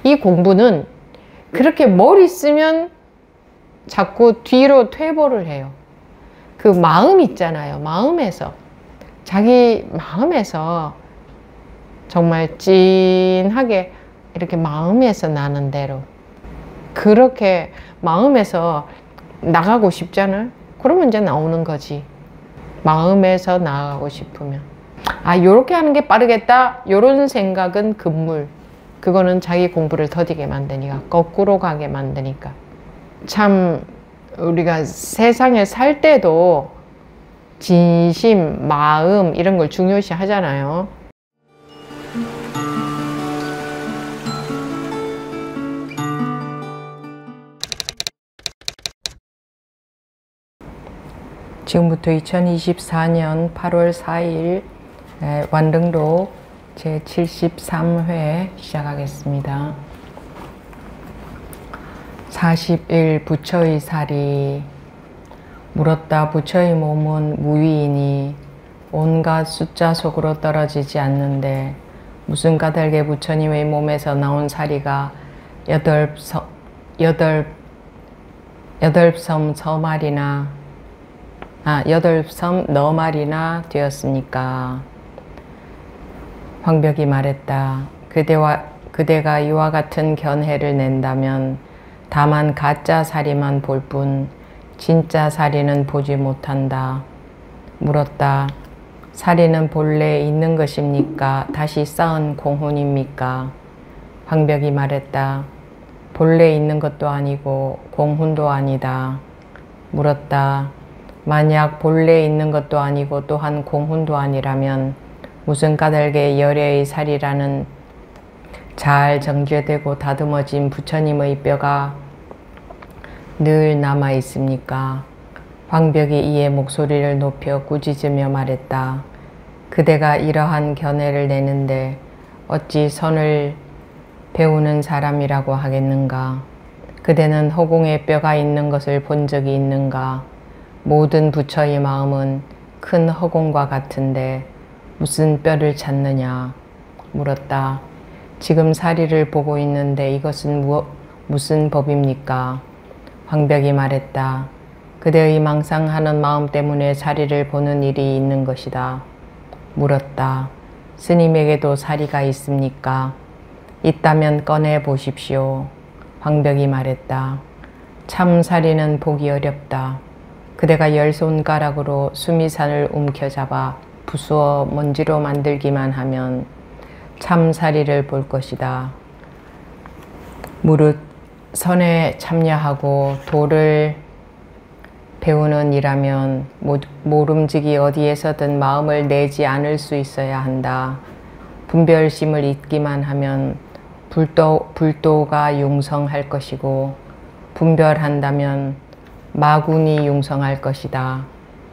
이 공부는 그렇게 머리 쓰면 자꾸 뒤로 퇴보를 해요. 그 마음 있잖아요. 마음에서, 자기 마음에서 정말 찐하게 이렇게 마음에서 나는 대로, 그렇게 마음에서 나가고 싶잖아요. 그러면 이제 나오는 거지. 마음에서 나가고 싶으면. 아, 요렇게 하는 게 빠르겠다, 요런 생각은 금물. 그거는 자기 공부를 더디게 만드니까, 거꾸로 가게 만드니까. 참 우리가 세상에 살 때도 진심, 마음 이런 걸 중요시 하잖아요. 지금부터 2024년 8월 4일 완등록 제73회 시작하겠습니다. 40일 부처의 살이 물었다. 부처의 몸은 무위이니 온갖 숫자 속으로 떨어지지 않는데 무슨 까닭에 부처님의 몸에서 나온 사리가 여덟 섬 너말이나 되었습니까? 황벽이 말했다. 그대가 이와 같은 견해를 낸다면 다만 가짜 사리만 볼 뿐 진짜 사리는 보지 못한다. 물었다. 사리는 본래 있는 것입니까? 다시 쌓은 공훈입니까? 황벽이 말했다. 본래 있는 것도 아니고 공훈도 아니다. 물었다. 만약 본래 있는 것도 아니고 또한 공훈도 아니라면 무슨 까닭에 열애의 살이라는 잘 정제되고 다듬어진 부처님의 뼈가 늘 남아 있습니까? 황벽이 이에 목소리를 높여 꾸짖으며 말했다. 그대가 이러한 견해를 내는데 어찌 선을 배우는 사람이라고 하겠는가? 그대는 허공에 뼈가 있는 것을 본 적이 있는가? 모든 부처의 마음은 큰 허공과 같은데 무슨 뼈를 찾느냐? 물었다. 지금 사리를 보고 있는데 이것은 무슨 법입니까? 황벽이 말했다. 그대의 망상하는 마음 때문에 사리를 보는 일이 있는 것이다. 물었다. 스님에게도 사리가 있습니까? 있다면 꺼내 보십시오. 황벽이 말했다. 참 사리는 보기 어렵다. 그대가 10손가락으로 수미산을 움켜잡아 부수어 먼지로 만들기만 하면 참사리를 볼 것이다. 무릇 선에 참여하고 도를 배우는 이라면 모름지기 어디에서든 마음을 내지 않을 수 있어야 한다. 분별심을 잊기만 하면 불도가 융성할 것이고 분별한다면 마군이 융성할 것이다.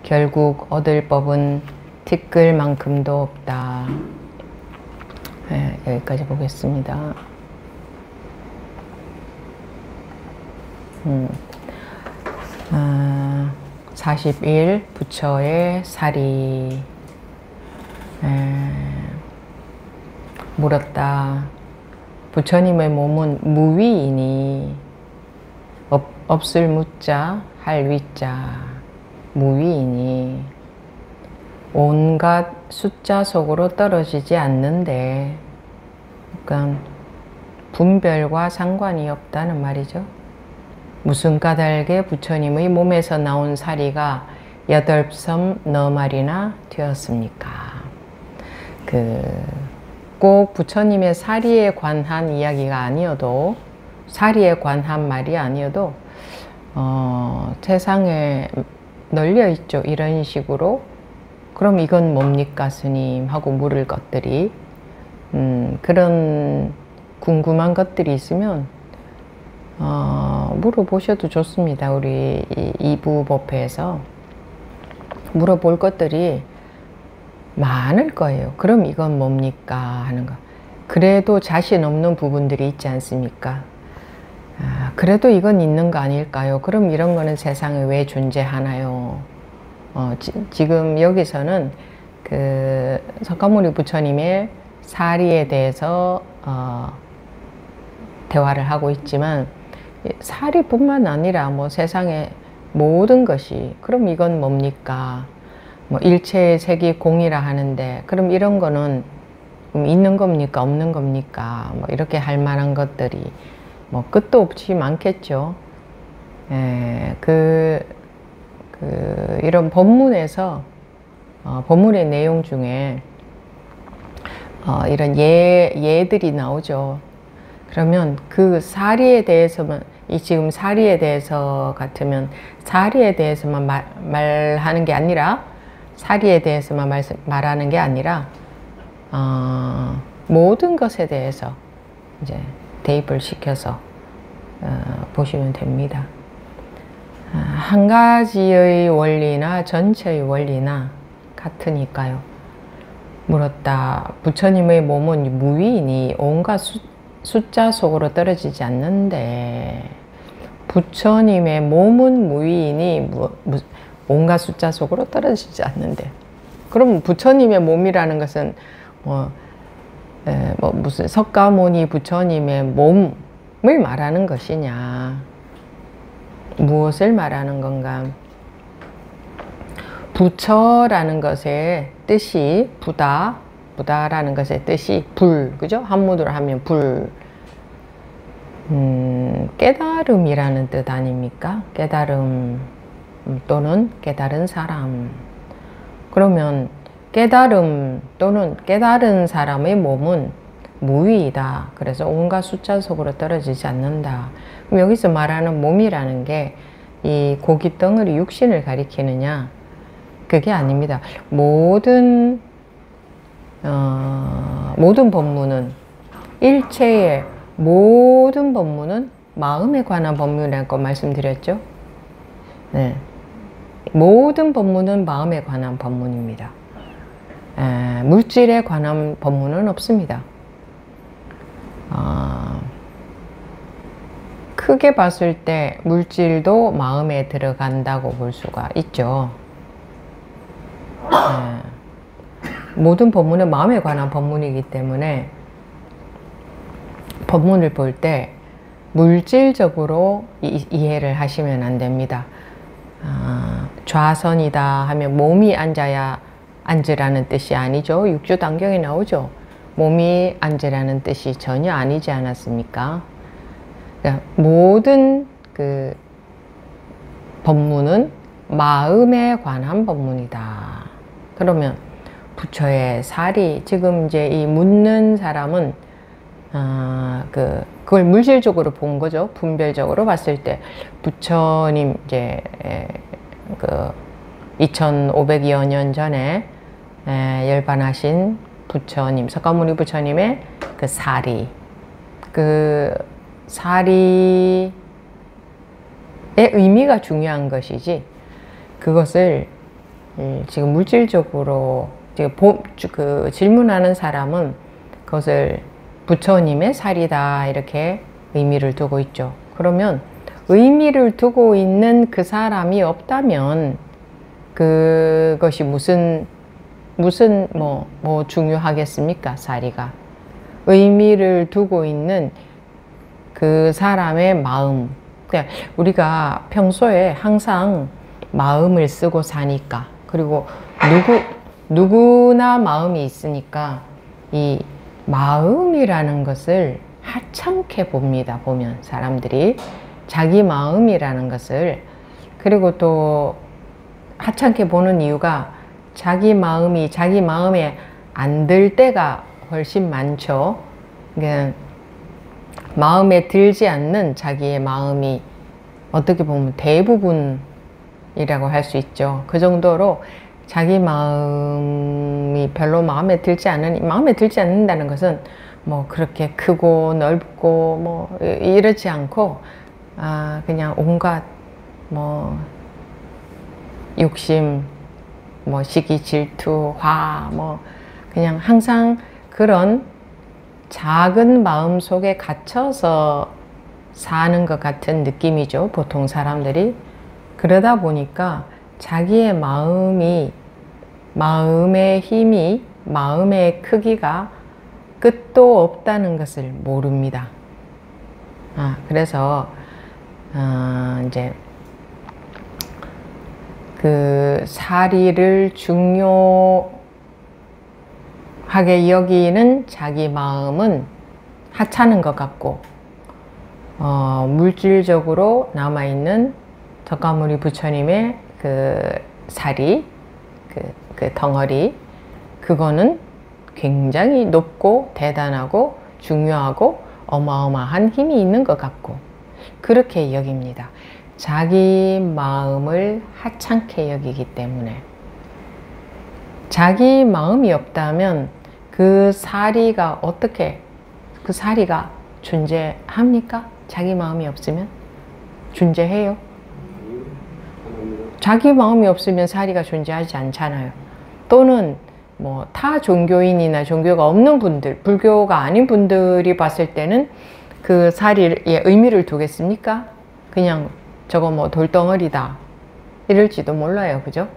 결국 얻을 법은 티끌만큼도 없다. 네, 여기까지 보겠습니다. 40일 부처의 사리. 물었다. 부처님의 몸은 무위이니, 없을 무자 할 위자, 무위이니 온갖 숫자 속으로 떨어지지 않는데, 그러니까 분별과 상관이 없다는 말이죠. 무슨 까닭에 부처님의 몸에서 나온 사리가 8섬 너말이나 되었습니까? 꼭 부처님의 사리에 관한 이야기가 아니어도, 사리에 관한 말이 아니어도 세상에 널려 있죠. 이런 식으로. 그럼 이건 뭡니까 스님? 하고 물을 것들이, 그런 궁금한 것들이 있으면 물어보셔도 좋습니다. 우리 이부법회에서 물어볼 것들이 많을 거예요. 그럼 이건 뭡니까? 하는 거. 그래도 자신 없는 부분들이 있지 않습니까? 그래도 이건 있는 거 아닐까요? 그럼 이런 거는 세상에 왜 존재하나요? 지금 여기서는 석가모니 부처님의 사리에 대해서 대화를 하고 있지만 사리뿐만 아니라 뭐 세상의 모든 것이 그럼 이건 뭡니까? 뭐 일체의 색이 공이라 하는데 그럼 이런 거는 있는 겁니까? 없는 겁니까? 뭐 이렇게 할 만한 것들이 뭐 끝도 없이 많겠죠. 이런 본문에서 본문의 내용 중에 이런 예들이 나오죠. 그러면 그 사리에 대해서만 지금 사리에 대해서 같으면 사리에 대해서만 말하는 게 아니라 사리에 대해서만 말하는 게 아니라 모든 것에 대해서 이제 대입을 시켜서 보시면 됩니다. 한 가지의 원리나 전체의 원리나 같으니까요. 물었다. 부처님의 몸은 무위이니 온갖 숫자 속으로 떨어지지 않는데 부처님의 몸은 무위이니 온갖 숫자 속으로 떨어지지 않는데 그럼 부처님의 몸이라는 것은 무슨 석가모니 부처님의 몸을 말하는 것이냐, 무엇을 말하는 건가? 부처라는 것의 뜻이 부다라는 것의 뜻이 불, 그죠? 한문으로 하면 불, 깨달음이라는 뜻 아닙니까? 깨달음 또는 깨달은 사람. 그러면 깨달음 또는 깨달은 사람의 몸은 무위이다. 그래서 온갖 숫자 속으로 떨어지지 않는다. 그럼 여기서 말하는 몸이라는 게 이 고기 덩어리 육신을 가리키느냐? 그게 아닙니다. 모든 법문은 일체의 모든 법문은 마음에 관한 법문이라고 말씀드렸죠. 네. 모든 법문은 마음에 관한 법문입니다. 물질에 관한 법문은 없습니다. 크게 봤을 때 물질도 마음에 들어간다고 볼 수가 있죠. 모든 법문은 마음에 관한 법문이기 때문에 법문을 볼 때 물질적으로 이해를 하시면 안 됩니다. 좌선이다 하면 몸이 앉으라는 뜻이 아니죠. 육조단경에 나오죠. 몸이 앉으라는 뜻이 전혀 아니지 않았습니까? 그러니까 모든 그 법문은 마음에 관한 법문이다. 그러면 부처의 사리, 지금 이제 이 묻는 사람은 그걸 물질적으로 본 거죠. 분별적으로 봤을 때 부처님 이제 2500여 년 전에 열반하신 부처님, 석가모니 부처님의 그 사리, 그 사리의 의미가 중요한 것이지 그것을 지금 물질적으로 그 질문하는 사람은 그것을 부처님의 사리다 이렇게 의미를 두고 있죠. 그러면 의미를 두고 있는 그 사람이 없다면 그것이 무슨 중요하겠습니까? 사리가 의미를 두고 있는 그 사람의 마음. 그러니까 우리가 평소에 항상 마음을 쓰고 사니까, 그리고 누구나 마음이 있으니까 이 마음이라는 것을 하찮게 봅니다. 보면 사람들이 자기 마음이라는 것을, 그리고 또 하찮게 보는 이유가 자기 마음이 자기 마음에 안 들 때가 훨씬 많죠. 그러니까 마음에 들지 않는 자기의 마음이 어떻게 보면 대부분이라고 할 수 있죠. 그 정도로 자기 마음이 별로 마음에 들지 않는다는 것은 뭐 그렇게 크고 넓고 뭐 이렇지 않고 그냥 온갖 뭐 욕심, 뭐 시기, 질투, 화, 뭐 그냥 항상 그런 작은 마음 속에 gat혀서 사는 것 같은 느낌이죠. 보통 사람들이. 그러다 보니까 자기의 마음의 힘이, 마음의 크기가 끝도 없다는 것을 모릅니다. 그래서 이제 그 사리를 중요하게 여기는 자기 마음은 하찮은 것 같고, 물질적으로 남아있는 덕가모니 부처님의 그 사리, 그 덩어리, 그거는 굉장히 높고 대단하고 중요하고 어마어마한 힘이 있는 것 같고, 그렇게 여깁니다. 자기 마음을 하찮게 여기기 때문에. 자기 마음이 없다면 그 사리가 어떻게, 그 사리가 존재합니까? 자기 마음이 없으면? 존재해요? 자기 마음이 없으면 사리가 존재하지 않잖아요. 또는 뭐 타 종교인이나 종교가 없는 분들, 불교가 아닌 분들이 봤을 때는 그 사리에 의미를 두겠습니까? 그냥 저거 뭐 돌덩어리다 이럴지도 몰라요. 그죠?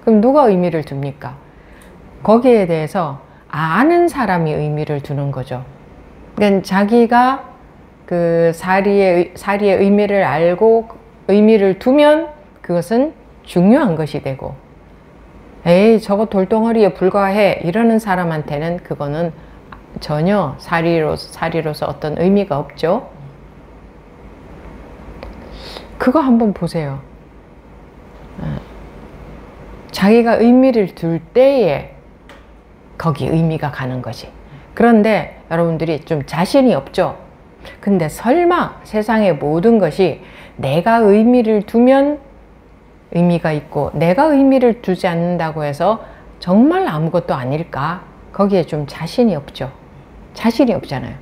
그럼 누가 의미를 둡니까? 거기에 대해서 아는 사람이 의미를 두는 거죠. 그러니까 자기가 그 사리의 의미를 알고 의미를 두면 그것은 중요한 것이 되고, 에이 저거 돌덩어리에 불과해 이러는 사람한테는 그거는 전혀 사리로서 어떤 의미가 없죠. 그거 한번 보세요. 자기가 의미를 둘 때에 거기 의미가 가는 거지. 그런데 여러분들이 좀 자신이 없죠. 근데 설마 세상의 모든 것이 내가 의미를 두면 의미가 있고, 내가 의미를 두지 않는다고 해서 정말 아무것도 아닐까? 거기에 좀 자신이 없죠. 자신이 없잖아요.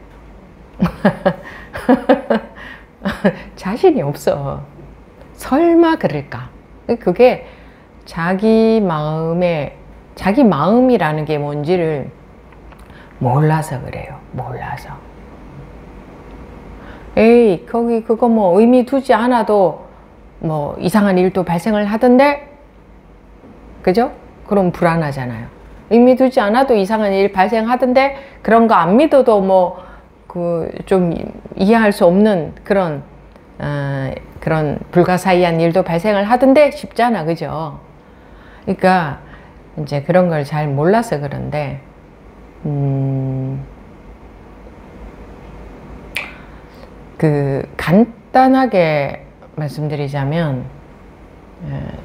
자신이 없어. 설마 그럴까? 그게 자기 마음이라는 게 뭔지를 몰라서 그래요. 몰라서. 에이, 거기 그거 뭐 의미 두지 않아도 뭐 이상한 일도 발생을 하던데? 그죠? 그럼 불안하잖아요. 의미 두지 않아도 이상한 일 발생하던데? 그런 거 안 믿어도 뭐 좀 이해할 수 없는 그런 불가사의한 일도 발생을 하던데 싶잖아. 그죠? 그러니까 이제 그런 걸 잘 몰라서 그런데 그 간단하게 말씀드리자면,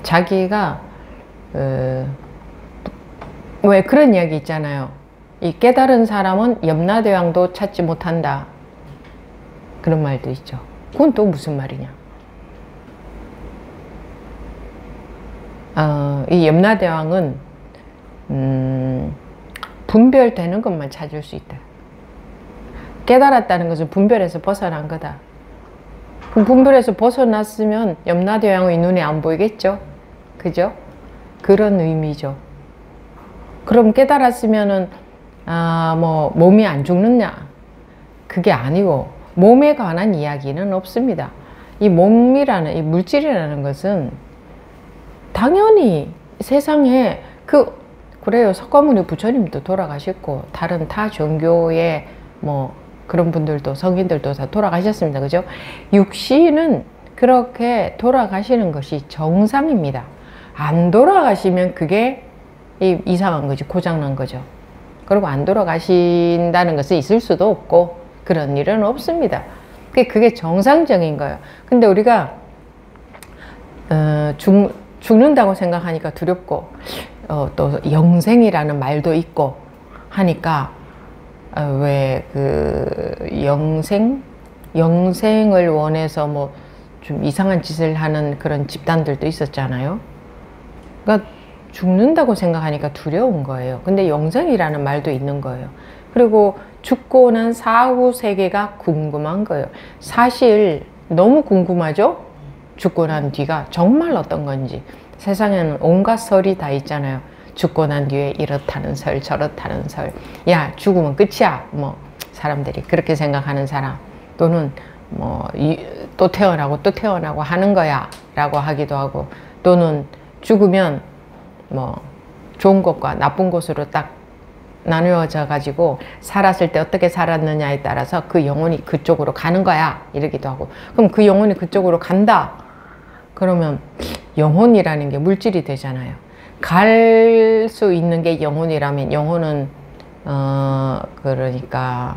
자기가 왜 그런 이야기 있잖아요. 이 깨달은 사람은 염라대왕도 찾지 못한다. 그런 말도 있죠. 그건 또 무슨 말이냐? 이 염라대왕은 분별되는 것만 찾을 수 있다. 깨달았다는 것은 분별에서 벗어난 거다. 그럼 분별에서 벗어났으면 염라대왕의 눈에 안 보이겠죠? 그죠? 그런 의미죠. 그럼 깨달았으면은 뭐 몸이 안 죽느냐? 그게 아니고, 몸에 관한 이야기는 없습니다. 이 몸이라는, 이 물질이라는 것은 당연히 세상에 그래요. 석가모니 부처님도 돌아가셨고, 다른 타 종교의 뭐 그런 분들도, 성인들도 다 돌아가셨습니다. 그죠? 육신은 그렇게 돌아가시는 것이 정상입니다. 안 돌아가시면 그게 이상한 거지, 고장난 거죠. 그리고 안 돌아가신다는 것은 있을 수도 없고, 그런 일은 없습니다. 그게 정상적인 거예요. 근데 우리가 죽는다고 생각하니까 두렵고, 또 영생이라는 말도 있고 하니까, 왜 영생을 원해서 뭐 좀 이상한 짓을 하는 그런 집단들도 있었잖아요. 그러니까 죽는다고 생각하니까 두려운 거예요. 근데 영생이라는 말도 있는 거예요. 그리고 죽고 난 사후 세계가 궁금한 거예요. 사실 너무 궁금하죠? 죽고 난 뒤가 정말 어떤 건지. 세상에는 온갖 설이 다 있잖아요. 죽고 난 뒤에 이렇다는 설, 저렇다는 설. 야, 죽으면 끝이야. 뭐 사람들이 그렇게 생각하는 사람, 또는 뭐 또 태어나고 또 태어나고 하는 거야 라고 하기도 하고, 또는 죽으면 뭐 좋은 곳과 나쁜 곳으로 딱 나누어져 가지고 살았을 때 어떻게 살았느냐에 따라서 그 영혼이 그쪽으로 가는 거야 이러기도 하고, 그럼 그 영혼이 그쪽으로 간다 그러면 영혼이라는 게 물질이 되잖아요. 갈 수 있는 게 영혼이라면 영혼은 그러니까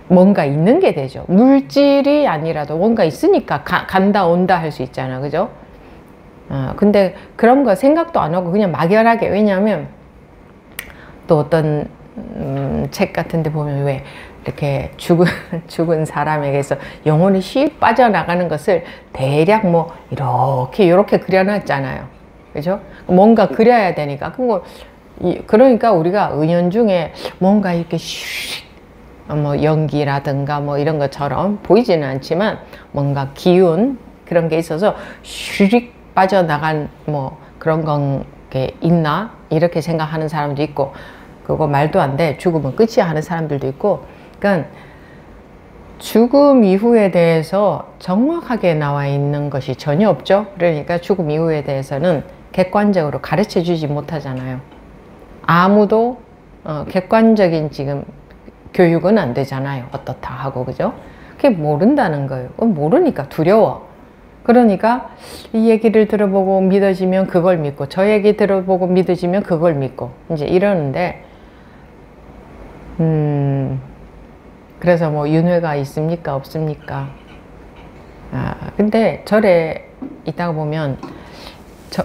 뭔가 있는 게 되죠. 물질이 아니라도 뭔가 있으니까 간다 온다 할 수 있잖아, 그죠? 근데 그런 거 생각도 안 하고 그냥 막연하게, 왜냐하면 또 어떤 책 같은 데 보면 왜 이렇게 죽은 사람에게서 영혼이 씩 빠져나가는 것을 대략 뭐 이렇게 그려놨잖아요, 그죠? 뭔가 그려야 되니까. 그러니까 우리가 은연중에 뭔가 이렇게 뭐 연기라든가 뭐 이런 것처럼 보이지는 않지만 뭔가 기운 그런 게 있어서 슈릭 빠져나간 뭐 그런 게 있나 이렇게 생각하는 사람도 있고, 그거 말도 안 돼, 죽으면 끝이야 하는 사람들도 있고. 그러니까 죽음 이후에 대해서 정확하게 나와 있는 것이 전혀 없죠. 그러니까 죽음 이후에 대해서는 객관적으로 가르쳐 주지 못하잖아요. 아무도 객관적인 지금 교육은 안 되잖아요. 어떻다 하고, 그죠? 그게 모른다는 거예요. 모르니까 두려워. 그러니까 이 얘기를 들어보고 믿어지면 그걸 믿고, 저 얘기 들어보고 믿어지면 그걸 믿고, 이제 이러는데, 그래서 뭐 윤회가 있습니까 없습니까? 근데 절에 있다가 보면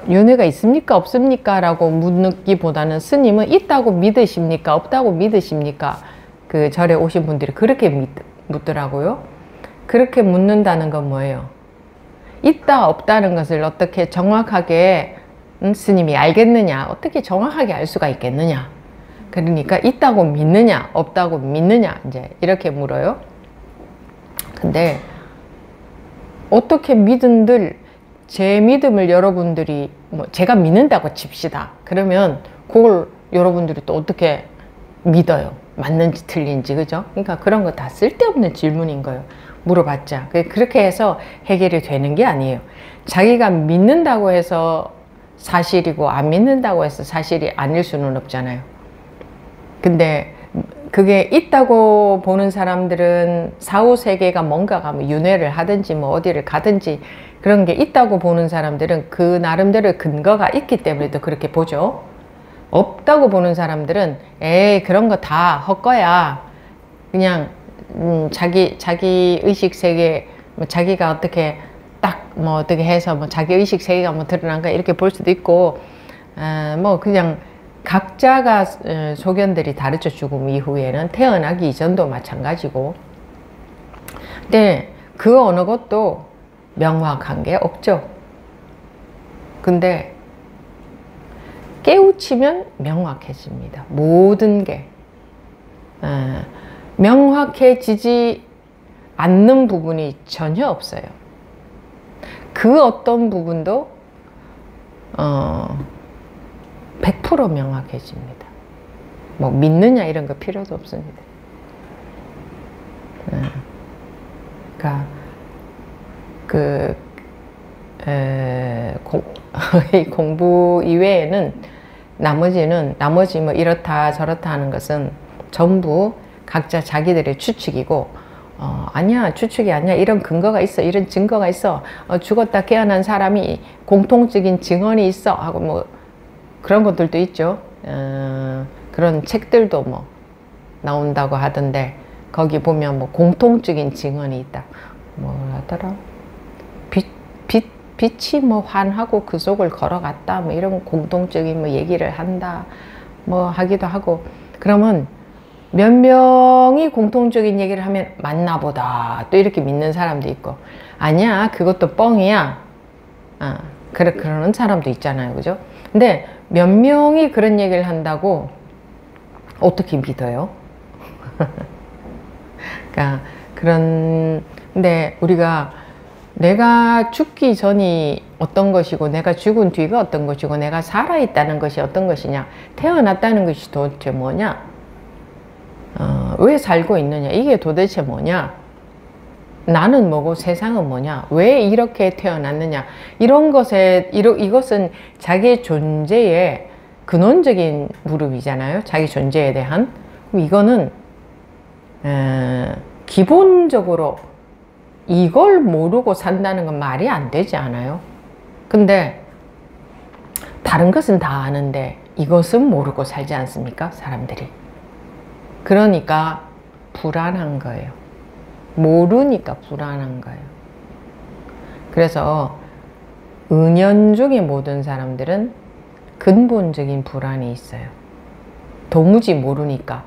윤회가 있습니까 없습니까 라고 묻기보다는 스님은 있다고 믿으십니까 없다고 믿으십니까? 그 절에 오신 분들이 그렇게 묻더라고요. 그렇게 묻는다는 건 뭐예요? 있다 없다는 것을 어떻게 정확하게 스님이 알겠느냐, 어떻게 정확하게 알 수가 있겠느냐. 그러니까 있다고 믿느냐 없다고 믿느냐 이제 이렇게 물어요. 근데 어떻게 믿은들 제 믿음을 여러분들이 뭐 제가 믿는다고 칩시다. 그러면 그걸 여러분들이 또 어떻게 믿어요? 맞는지 틀린지, 그죠? 그러니까 그런 거 다 쓸데없는 질문인 거예요. 물어봤자. 그렇게 해서 해결이 되는 게 아니에요. 자기가 믿는다고 해서 사실이고 안 믿는다고 해서 사실이 아닐 수는 없잖아요. 근데 그게 있다고 보는 사람들은 사후세계가 뭔가가 뭐 윤회를 하든지 뭐 어디를 가든지 그런 게 있다고 보는 사람들은 그 나름대로 근거가 있기 때문에 또 그렇게 보죠. 없다고 보는 사람들은 에이 그런 거 다 헛거야. 그냥 자기 의식 세계 뭐 자기가 어떻게 딱 뭐 어떻게 해서 뭐 자기 의식 세계가 뭐 드러난 거 이렇게 볼 수도 있고, 뭐 그냥 각자가 소견들이 다르죠. 죽음 이후에는 태어나기 이전도 마찬가지고. 근데 그 어느 것도 명확한 게 없죠. 근데 깨우치면 명확해집니다. 모든 게 명확해지지 않는 부분이 전혀 없어요. 그 어떤 부분도 100% 명확해집니다. 뭐 믿느냐 이런 거 필요도 없습니다. 그러니까 공부 이외에는 나머지 뭐 이렇다 저렇다 하는 것은 전부 각자 자기들의 추측이고, 아니야 추측이 아니야, 이런 근거가 있어, 이런 증거가 있어, 죽었다 깨어난 사람이 공통적인 증언이 있어 하고 뭐 그런 것들도 있죠. 그런 책들도 뭐 나온다고 하던데, 거기 보면 뭐 공통적인 증언이 있다, 뭐라더라, 빛이 뭐 환하고 그 속을 걸어갔다, 뭐 이런 공통적인 뭐 얘기를 한다 뭐 하기도 하고. 그러면 몇 명이 공통적인 얘기를 하면 맞나 보다 또 이렇게 믿는 사람도 있고, 아니야 그것도 뻥이야, 그러는 사람도 있잖아요, 그죠? 근데 몇 명이 그런 얘기를 한다고 어떻게 믿어요? 그러니까 근데 우리가 내가 죽기 전이 어떤 것이고 내가 죽은 뒤가 어떤 것이고 내가 살아있다는 것이 어떤 것이냐, 태어났다는 것이 도대체 뭐냐, 왜 살고 있느냐, 이게 도대체 뭐냐, 나는 뭐고 세상은 뭐냐, 왜 이렇게 태어났느냐, 이런 것에 이것은 자기의 존재에 근원적인 물음이잖아요. 자기 존재에 대한. 그럼 이거는 기본적으로 이걸 모르고 산다는 건 말이 안 되지 않아요? 근데 다른 것은 다 아는데 이것은 모르고 살지 않습니까? 사람들이. 그러니까 불안한 거예요. 모르니까 불안한 거예요. 그래서 은연중에 모든 사람들은 근본적인 불안이 있어요. 도무지 모르니까.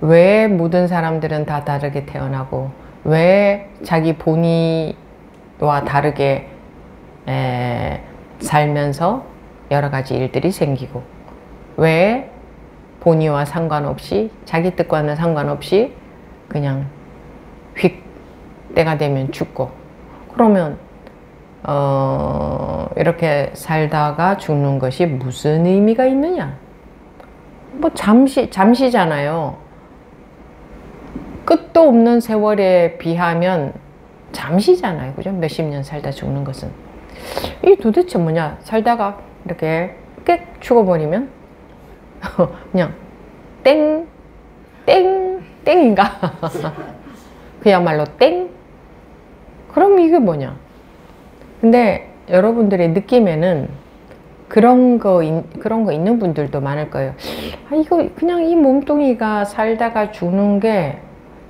왜 모든 사람들은 다 다르게 태어나고, 왜 자기 본의와 다르게 살면서 여러 가지 일들이 생기고, 왜 본의와 상관없이, 자기 뜻과는 상관없이 그냥 휙 때가 되면 죽고, 그러면 이렇게 살다가 죽는 것이 무슨 의미가 있느냐? 뭐 잠시잖아요. 끝도 없는 세월에 비하면 잠시잖아요. 그죠? 몇십 년 살다 죽는 것은. 이 도대체 뭐냐? 살다가 이렇게 꽥 죽어버리면 그냥 땡, 땡, 땡인가? 그야말로 땡? 그럼 이게 뭐냐? 근데 여러분들의 느낌에는 그런 거 있는 분들도 많을 거예요. 아, 이거 그냥 이 몸뚱이가 살다가 죽는 게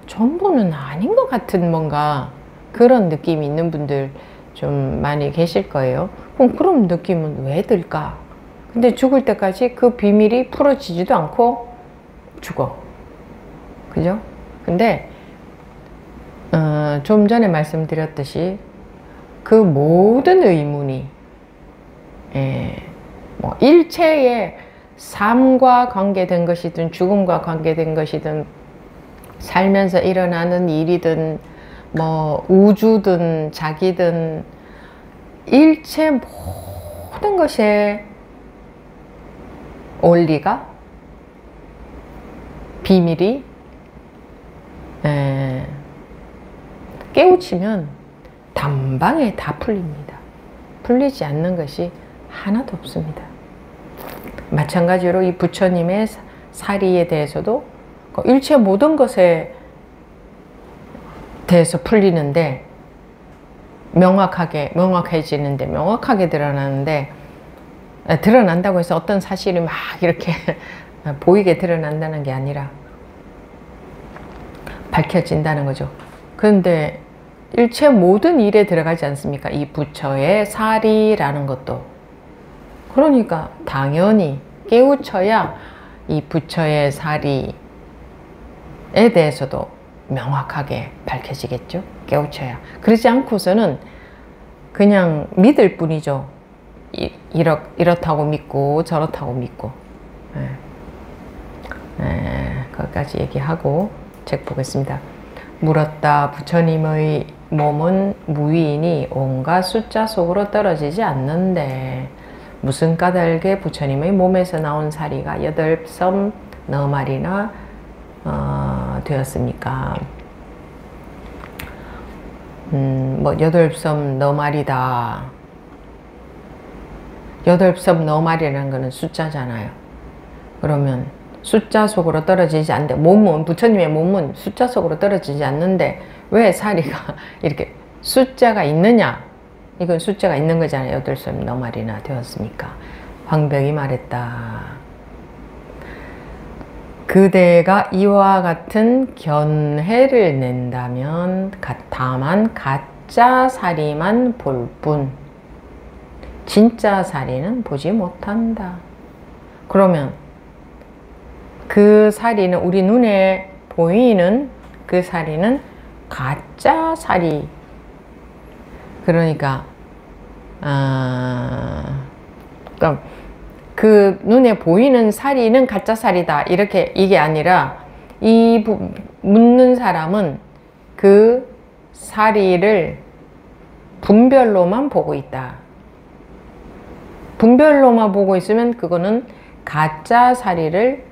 전부는 아닌 것 같은 뭔가 그런 느낌이 있는 분들 좀 많이 계실 거예요. 그럼 느낌은 왜 들까? 근데 죽을 때까지 그 비밀이 풀어지지도 않고 죽어. 그죠? 근데 좀 전에 말씀드렸듯이 그 모든 의문이 뭐 일체의 삶과 관계된 것이든 죽음과 관계된 것이든 살면서 일어나는 일이든 뭐 우주든 자기든 일체 모든 것의 원리가 비밀이 깨우치면 단방에 다 풀립니다. 풀리지 않는 것이 하나도 없습니다. 마찬가지로 이 부처님의 사리에 대해서도 일체 모든 것에 대해서 풀리는데 명확해지는데 명확하게 드러나는데 드러난다고 해서 어떤 사실이 막 이렇게 보이게 드러난다는 게 아니라 밝혀진다는 거죠. 그런데 일체 모든 일에 들어가지 않습니까? 이 부처의 사리라는 것도. 그러니까 당연히 깨우쳐야 이 부처의 사리에 대해서도 명확하게 밝혀지겠죠. 깨우쳐야. 그러지 않고서는 그냥 믿을 뿐이죠. 이렇다고 믿고 저렇다고 믿고. 거기까지 얘기하고 책 보겠습니다. 물었다. 부처님의 몸은 무의이니 온갖 숫자 속으로 떨어지지 않는데 무슨 까닭에 부처님의 몸에서 나온 사리가 8섬 너마리나 되었습니까? 뭐 8섬 너마리다. 8섬 너마리라는 거는 숫자잖아요. 그러면 숫자 속으로 떨어지지 않는데 부처님의 몸은 숫자 속으로 떨어지지 않는데 왜 사리가 이렇게 숫자가 있느냐? 이건 숫자가 있는 거잖아요. 8섬 너마리나 되었습니까? 황벽이 말했다. 그대가 이와 같은 견해를 낸다면 다만 가짜 사리만 볼 뿐 진짜 사리는 보지 못한다. 그러면 그 사리는 우리 눈에 보이는 그 사리는 가짜 사리. 그러니까 그 눈에 보이는 사리는 가짜 사리다. 이렇게 이게 아니라 이 묻는 사람은 그 사리를 분별로만 보고 있다. 분별로만 보고 있으면 그거는 가짜 사리를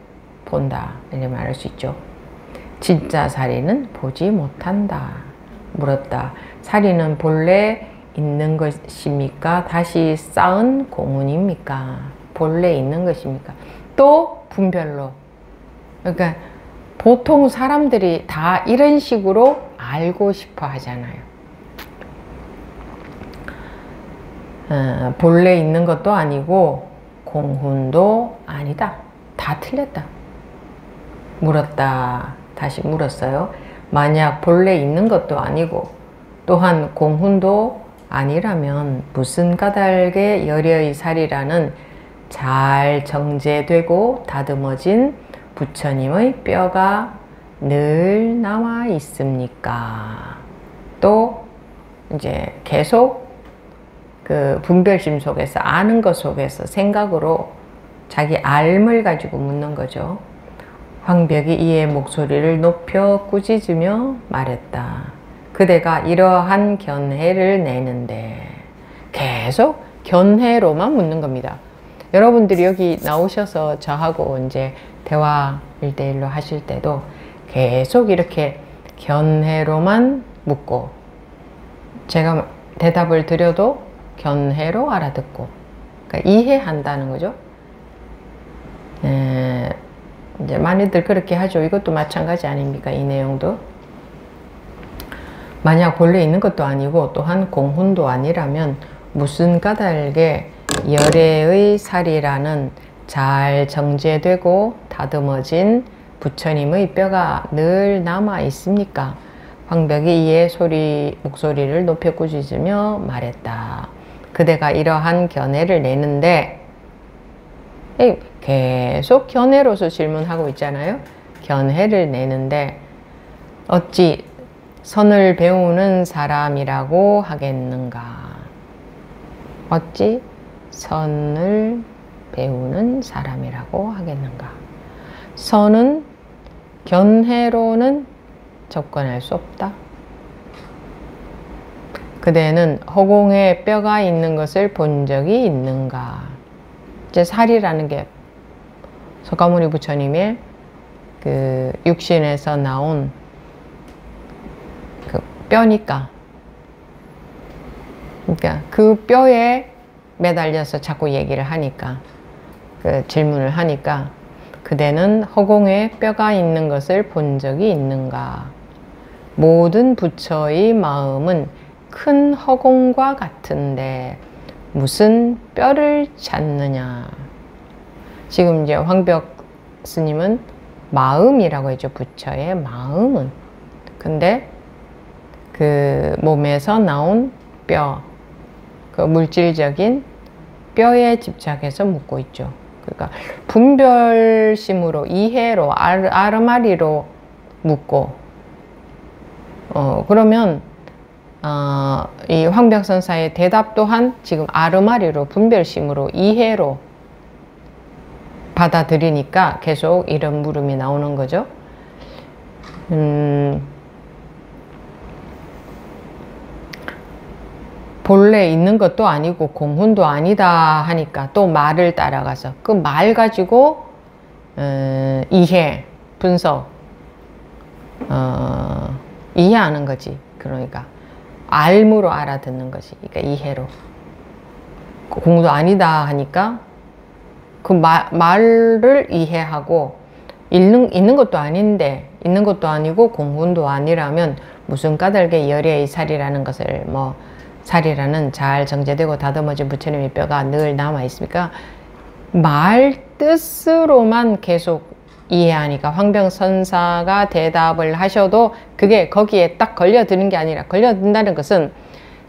본다. 이렇게 말할 수 있죠. 진짜 사리는 보지 못한다. 물었다. 사리는 본래 있는 것입니까? 다시 쌓은 공운입니까? 본래 있는 것입니까? 또 분별로. 그러니까 보통 사람들이 다 이런 식으로 알고 싶어 하잖아요. 본래 있는 것도 아니고 공훈도 아니다. 다 틀렸다. 물었다. 다시 물었어요. 만약 본래 있는 것도 아니고 또한 공훈도 아니라면 무슨 까닭에 열여의 살이라는 잘 정제되고 다듬어진 부처님의 뼈가 늘 남아 있습니까? 또 이제 계속 그 분별심 속에서, 아는 것 속에서 생각으로 자기 알을 가지고 묻는 거죠. 황벽이 이에 목소리를 높여 꾸짖으며 말했다. 그대가 이러한 견해를 내는데, 계속 견해로만 묻는 겁니다. 여러분들이 여기 나오셔서 저하고 이제 대화 1대1로 하실 때도 계속 이렇게 견해로만 묻고, 제가 대답을 드려도 견해로 알아듣고, 그러니까 이해한다는 거죠. 이제 많이들 그렇게 하죠. 이것도 마찬가지 아닙니까? 이 내용도. 만약 본래 있는 것도 아니고 또한 공훈도 아니라면 무슨 까닭에 열애의 살이라는 잘 정제되고 다듬어진 부처님의 뼈가 늘 남아 있습니까? 황벽이 이에 목소리를 높여 꾸짖으며 말했다. 그대가 이러한 견해를 내는데, 계속 견해로서 질문하고 있잖아요. 견해를 내는데 어찌 선을 배우는 사람이라고 하겠는가? 어찌 선을 배우는 사람이라고 하겠는가? 선은 견해로는 접근할 수 없다. 그대는 허공에 뼈가 있는 것을 본 적이 있는가? 이제 살이라는 게 석가모니 부처님의 그 육신에서 나온 그 뼈니까, 그러니까 그 뼈에 매달려서 자꾸 얘기를 하니까, 그 질문을 하니까, 그대는 허공에 뼈가 있는 것을 본 적이 있는가? 모든 부처의 마음은 큰 허공과 같은데 무슨 뼈를 찾느냐? 지금 이제 황벽 스님은 마음이라고 했죠. 부처의 마음은. 근데 그 몸에서 나온 뼈, 그 물질적인 뼈에 집착해서 묻고 있죠. 그러니까 분별심으로, 이해로, 아르마리로 묻고, 그러면 이 황벽선사의 대답 또한 지금 아르마리로, 분별심으로, 이해로 받아들이니까 계속 이런 물음이 나오는 거죠. 본래 있는 것도 아니고 공훈도 아니다 하니까 또 말을 따라가서 그 말 가지고 이해, 분석, 이해하는 거지. 그러니까 알무로 알아듣는 거지. 그러니까 이해로. 공도 아니다 하니까 그 말을 이해하고, 있는 것도 아닌데, 있는 것도 아니고 공훈도 아니라면 무슨 까닭에 열애의 살이라는 것을, 살이라는 잘 정제되고 다듬어진 부처님의 뼈가 늘 남아 있습니까? 말 뜻으로만 계속 이해하니까 황병선사가 대답을 하셔도 그게 거기에 딱 걸려드는 게 아니라, 걸려든다는 것은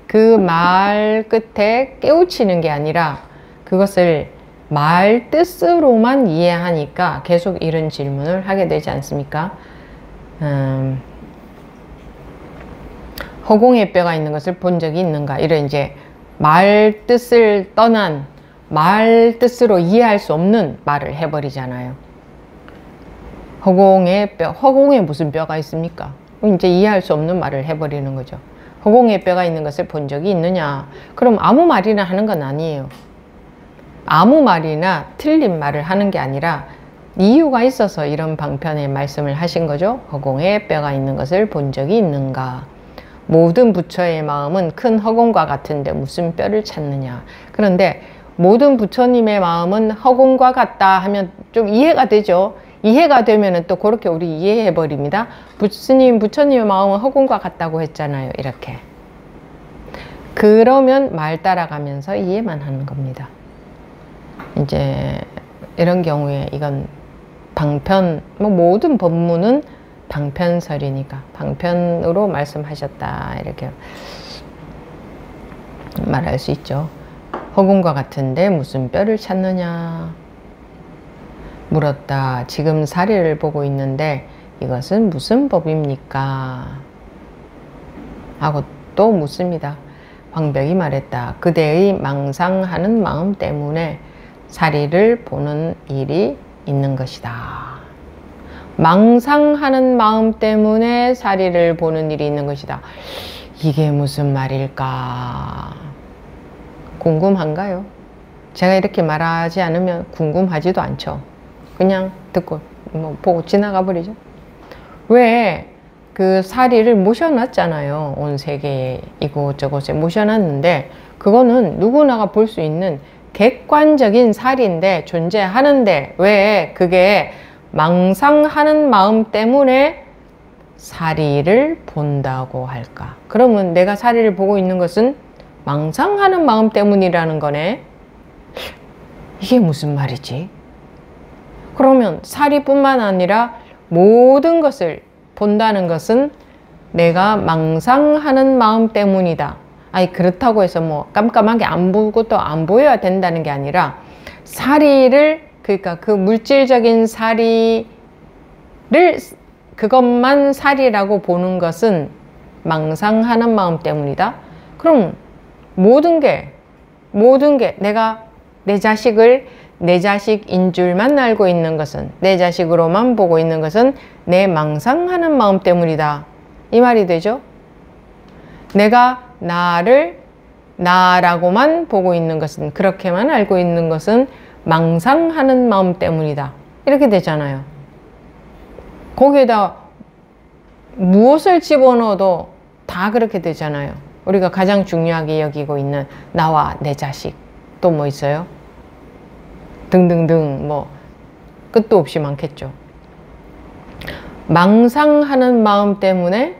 그 말 끝에 깨우치는 게 아니라 그것을 말 뜻으로만 이해하니까 계속 이런 질문을 하게 되지 않습니까? 허공에 뼈가 있는 것을 본 적이 있는가? 이런 이제 말 뜻을 떠난, 말 뜻으로 이해할 수 없는 말을 해버리잖아요. 허공에 무슨 뼈가 있습니까? 이제 이해할 수 없는 말을 해버리는 거죠. 허공에 뼈가 있는 것을 본 적이 있느냐? 그럼 아무 말이나 하는 건 아니에요. 아무 말이나 틀린 말을 하는 게 아니라 이유가 있어서 이런 방편의 말씀을 하신 거죠. 허공에 뼈가 있는 것을 본 적이 있는가? 모든 부처의 마음은 큰 허공과 같은데 무슨 뼈를 찾느냐? 그런데 모든 부처님의 마음은 허공과 같다 하면 좀 이해가 되죠. 이해가 되면은 또 그렇게 우리 이해해 버립니다. 부처님의 마음은 허공과 같다고 했잖아요. 이렇게. 그러면 말 따라가면서 이해만 하는 겁니다. 이제 이런 경우에 이건 방편, 뭐 모든 법문은 방편설이니까 방편으로 말씀하셨다 이렇게 말할 수 있죠. 허공과 같은데 무슨 뼈를 찾느냐 물었다. 지금 사리를 보고 있는데 이것은 무슨 법입니까? 하고 또 묻습니다. 황벽이 말했다. 그대의 망상하는 마음 때문에 사리를 보는 일이 있는 것이다. 망상하는 마음 때문에 사리를 보는 일이 있는 것이다. 이게 무슨 말일까? 궁금한가요? 제가 이렇게 말하지 않으면 궁금하지도 않죠. 그냥 듣고 뭐 보고 지나가 버리죠. 왜 그 사리를 모셔놨잖아요. 온 세계에 이곳저곳에 모셔놨는데 그거는 누구나가 볼 수 있는 객관적인 사리인데 존재하는데 왜 그게 망상하는 마음 때문에 사리를 본다고 할까? 그러면 내가 사리를 보고 있는 것은 망상하는 마음 때문이라는 거네. 이게 무슨 말이지? 그러면 사리뿐만 아니라 모든 것을 본다는 것은 내가 망상하는 마음 때문이다. 아니 그렇다고 해서 뭐 깜깜하게 안 보고 또 안 보여야 된다는 게 아니라 사리를 그러니까 그 물질적인 사리를 그것만 사리라고 보는 것은 망상하는 마음 때문이다. 그럼 모든 게 내가 내 자식을 내 자식인 줄만 알고 있는 것은 내 자식으로만 보고 있는 것은 내 망상하는 마음 때문이다. 이 말이 되죠? 내가 나를 나라고만 보고 있는 것은 그렇게만 알고 있는 것은 망상하는 마음 때문이다. 이렇게 되잖아요. 거기에다 무엇을 집어넣어도 다 그렇게 되잖아요. 우리가 가장 중요하게 여기고 있는 나와 내 자식 또 뭐 있어요? 등등등 뭐 끝도 없이 많겠죠. 망상하는 마음 때문에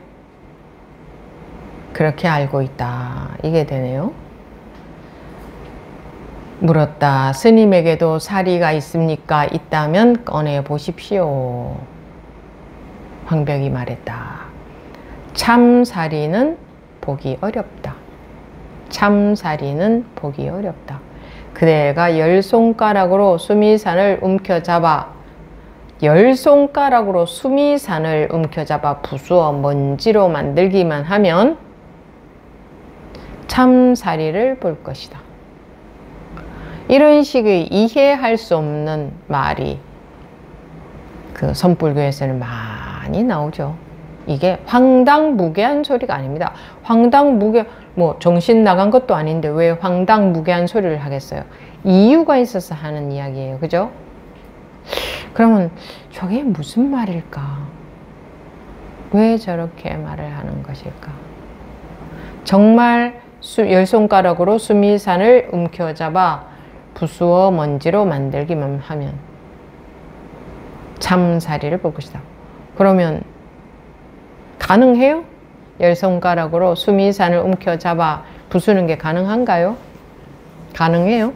그렇게 알고 있다. 이게 되네요. 물었다. 스님에게도 사리가 있습니까? 있다면 꺼내 보십시오. 황벽이 말했다. 참사리는 보기 어렵다. 참사리는 보기 어렵다. 그대가 10손가락으로 수미산을 움켜잡아 10손가락으로 수미산을 움켜잡아 부수어 먼지로 만들기만 하면 참사리를 볼 것이다. 이런 식의 이해할 수 없는 말이 그 선불교에서는 많이 나오죠. 이게 황당무계한 소리가 아닙니다. 황당무계 뭐 정신 나간 것도 아닌데 왜 황당무계한 소리를 하겠어요? 이유가 있어서 하는 이야기예요. 그죠? 그러면 저게 무슨 말일까? 왜 저렇게 말을 하는 것일까? 정말 10손가락으로 수미산을 움켜잡아 부수어 먼지로 만들기만 하면 참사리를 볼 것이다. 그러면 가능해요? 10손가락으로 수미산을 움켜잡아 부수는 게 가능한가요? 가능해요?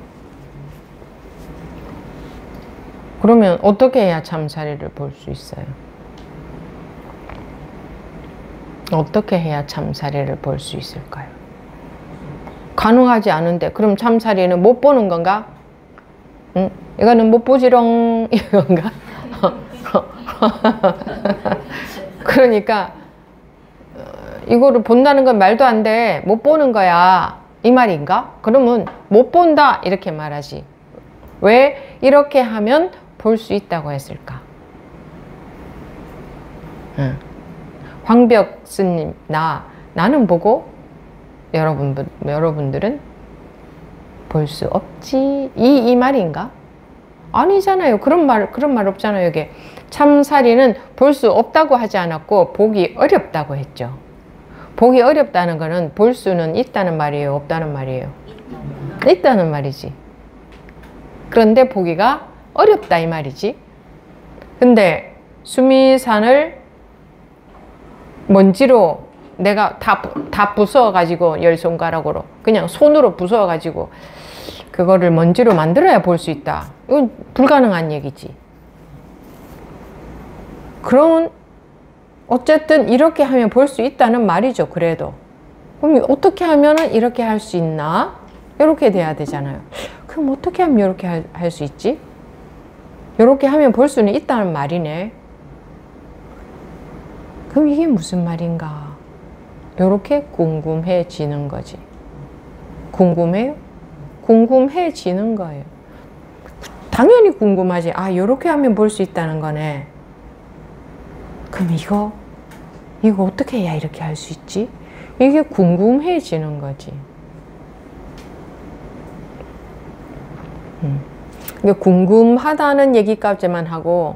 그러면 어떻게 해야 참사리를 볼 수 있어요? 어떻게 해야 참사리를 볼 수 있을까요? 가능하지 않은데 그럼 참사리는 못 보는 건가? 응? 이거는 못 보지롱 이건가? 그러니까 이거를 본다는 건 말도 안 돼. 못 보는 거야. 이 말인가? 그러면 못 본다 이렇게 말하지. 왜 이렇게 하면 볼 수 있다고 했을까? 황벽 스님 나는 보고 여러분들은 볼 수 없지 이 말인가? 아니잖아요. 그런 말 없잖아요. 이게 참사리는 볼 수 없다고 하지 않았고 보기 어렵다고 했죠. 보기 어렵다는 거는 볼 수는 있다는 말이에요, 없다는 말이에요? 있다는 말이지. 그런데 보기가 어렵다 이 말이지. 근데 수미산을 먼지로 내가 다 부숴 가지고, 열 손가락으로 그냥 손으로 부숴 가지고 그거를 먼지로 만들어야 볼 수 있다. 이건 불가능한 얘기지. 그러면 어쨌든 이렇게 하면 볼 수 있다는 말이죠. 그래도 그럼 어떻게 하면 이렇게 할 수 있나? 이렇게 돼야 되잖아요. 그럼 어떻게 하면 이렇게 할 수 있지? 이렇게 하면 볼 수는 있다는 말이네. 그럼 이게 무슨 말인가? 이렇게 궁금해지는 거지. 궁금해요? 궁금해지는 거예요. 당연히 궁금하지. 아, 이렇게 하면 볼 수 있다는 거네. 그럼 이거 어떻게 해야 이렇게 할 수 있지? 이게 궁금해지는 거지. 근데 궁금하다는 얘기까지만 하고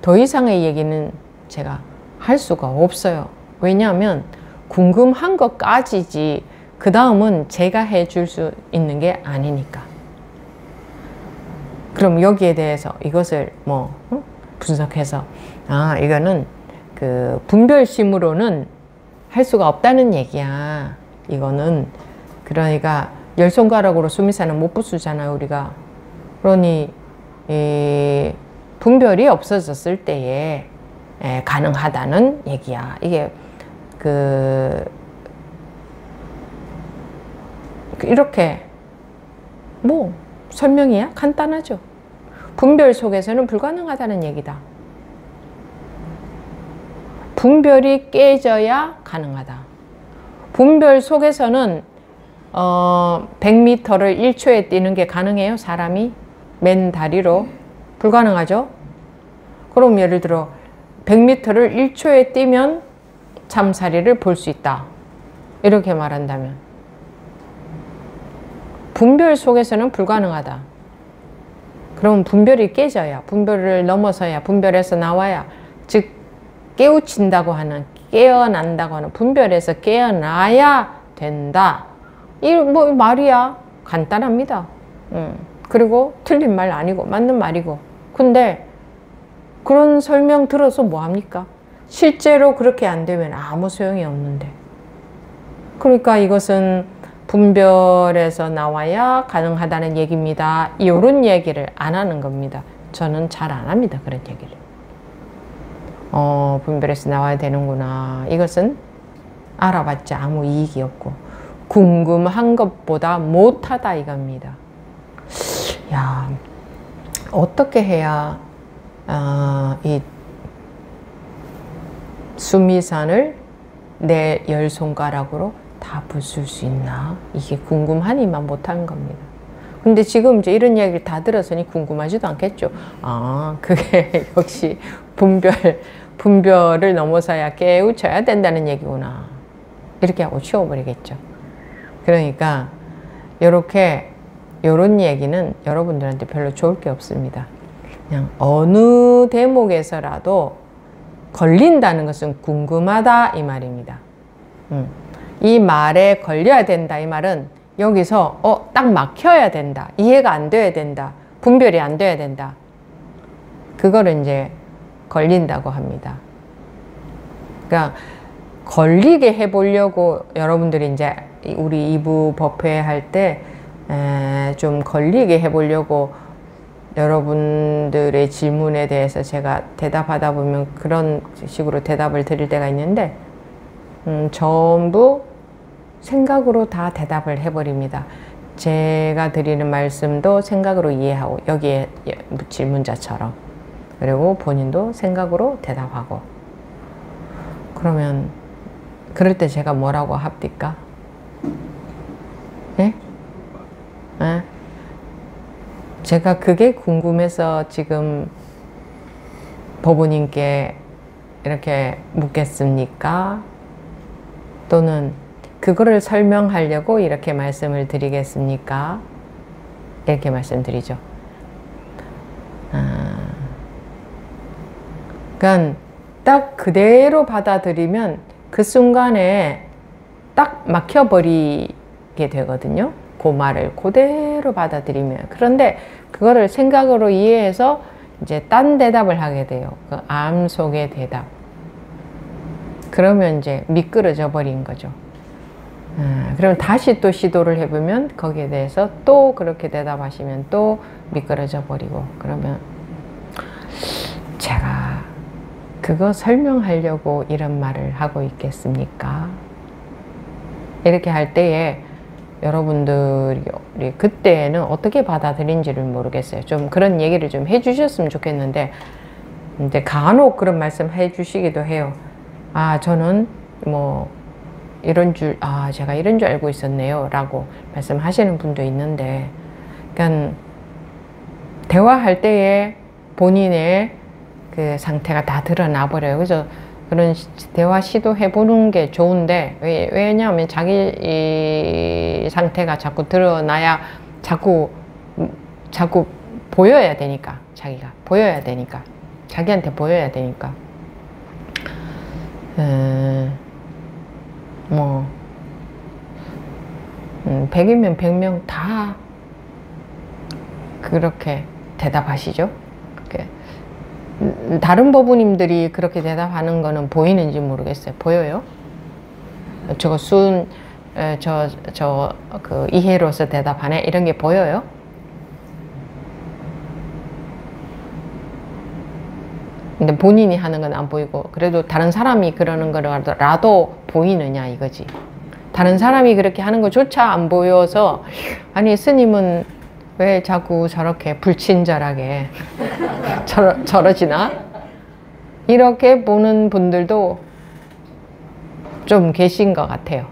더 이상의 얘기는 제가 할 수가 없어요. 왜냐하면 궁금한 것까지지 그 다음은 제가 해줄 수 있는 게 아니니까. 그럼 여기에 대해서 이것을 뭐 분석해서 이거는 그 분별심으로는 할 수가 없다는 얘기야. 이거는 그러니까 열 손가락으로 수미산은 못 부수잖아요, 우리가. 그러니 분별이 없어졌을 때에 가능하다는 얘기야. 이게 이렇게 뭐 설명이야? 간단하죠. 분별 속에서는 불가능하다는 얘기다. 분별이 깨져야 가능하다. 분별 속에서는 100m를 1초에 뛰는 게 가능해요? 사람이? 맨 다리로? 불가능하죠? 그럼 예를 들어 100m를 1초에 뛰면 참사리를 볼 수 있다. 이렇게 말한다면 분별 속에서는 불가능하다. 그럼 분별이 깨져야, 분별을 넘어서야, 분별에서 나와야, 즉 깨우친다고 하는, 깨어난다고 하는, 분별에서 깨어나야 된다. 이 뭐 말이야. 간단합니다. 그리고 틀린 말 아니고 맞는 말이고. 근데 그런 설명 들어서 뭐 합니까? 실제로 그렇게 안 되면 아무 소용이 없는데. 그러니까 이것은 분별에서 나와야 가능하다는 얘기입니다. 이런 얘기를 안 하는 겁니다. 저는 잘 안 합니다. 그런 얘기를. 분별에서 나와야 되는구나. 이것은 알아봤자 아무 이익이 없고 궁금한 것보다 못하다 이겁니다. 야, 어떻게 해야 이 수미산을 내 열 손가락으로 다 부술 수 있나? 이게 궁금하니만 못하는 겁니다. 근데 지금 이제 이런 이야기를 다 들었으니 궁금하지도 않겠죠. 그게 역시 분별을 넘어서야 깨우쳐야 된다는 얘기구나. 이렇게 하고 치워버리겠죠. 그러니까 요런 얘기는 여러분들한테 별로 좋을 게 없습니다. 그냥 어느 대목에서라도 걸린다는 것은 궁금하다 이 말입니다. 이 말에 걸려야 된다 이 말은 여기서 딱 막혀야 된다. 이해가 안 돼야 된다. 분별이 안 돼야 된다. 그거를 이제 걸린다고 합니다. 그러니까 걸리게 해보려고 여러분들이 이제 우리 2부 법회 할 때 좀 걸리게 해보려고 여러분들의 질문에 대해서 제가 대답하다 보면 그런 식으로 대답을 드릴 때가 있는데 전부 생각으로 다 대답을 해버립니다. 제가 드리는 말씀도 생각으로 이해하고 여기에 질문자처럼 그리고 본인도 생각으로 대답하고 그러면 그럴 때 제가 뭐라고 합니까? 예? 제가 그게 궁금해서 지금 법우님께 이렇게 묻겠습니까? 또는 그거를 설명하려고 이렇게 말씀을 드리겠습니까? 이렇게 말씀드리죠. 그러니까 딱 그대로 받아들이면 그 순간에 딱 막혀버리게 되거든요. 그 말을 그대로 받아들이면, 그런데 그거를 생각으로 이해해서 이제 딴 대답을 하게 돼요. 그 암 속의 대답. 그러면 이제 미끄러져 버린 거죠. 그럼 다시 또 시도를 해보면 거기에 대해서 또 그렇게 대답하시면 또 미끄러져 버리고, 그러면 제가 그거 설명하려고 이런 말을 하고 있겠습니까? 이렇게 할 때에 여러분들이 그때는 어떻게 받아들인지를 모르겠어요. 좀 그런 얘기를 좀 해주셨으면 좋겠는데, 이제 간혹 그런 말씀 해주시기도 해요. 아, 저는 뭐 이런 줄, 제가 이런 줄 알고 있었네요 라고 말씀하시는 분도 있는데, 그러니까 대화할 때에 본인의 그 상태가 다 드러나 버려요. 그래서 그런 대화 시도해 보는 게 좋은데, 왜냐하면 자기 상태가 자꾸 드러나야 자꾸 보여야 되니까, 자기가 보여야 되니까, 자기한테 보여야 되니까. 뭐 100이면 100명 다 그렇게 대답하시죠. 다른 법우님들이 그렇게 대답하는 거는 보이는지 모르겠어요. 보여요? 저거 그 이해로서 대답하네 이런 게 보여요? 근데 본인이 하는 건 안 보이고, 그래도 다른 사람이 그러는 거라도 보이느냐 이거지. 다른 사람이 그렇게 하는 거조차 안 보여서, 아니 스님은 왜 자꾸 저렇게 불친절하게 저러지나? 이렇게 보는 분들도 좀 계신 것 같아요.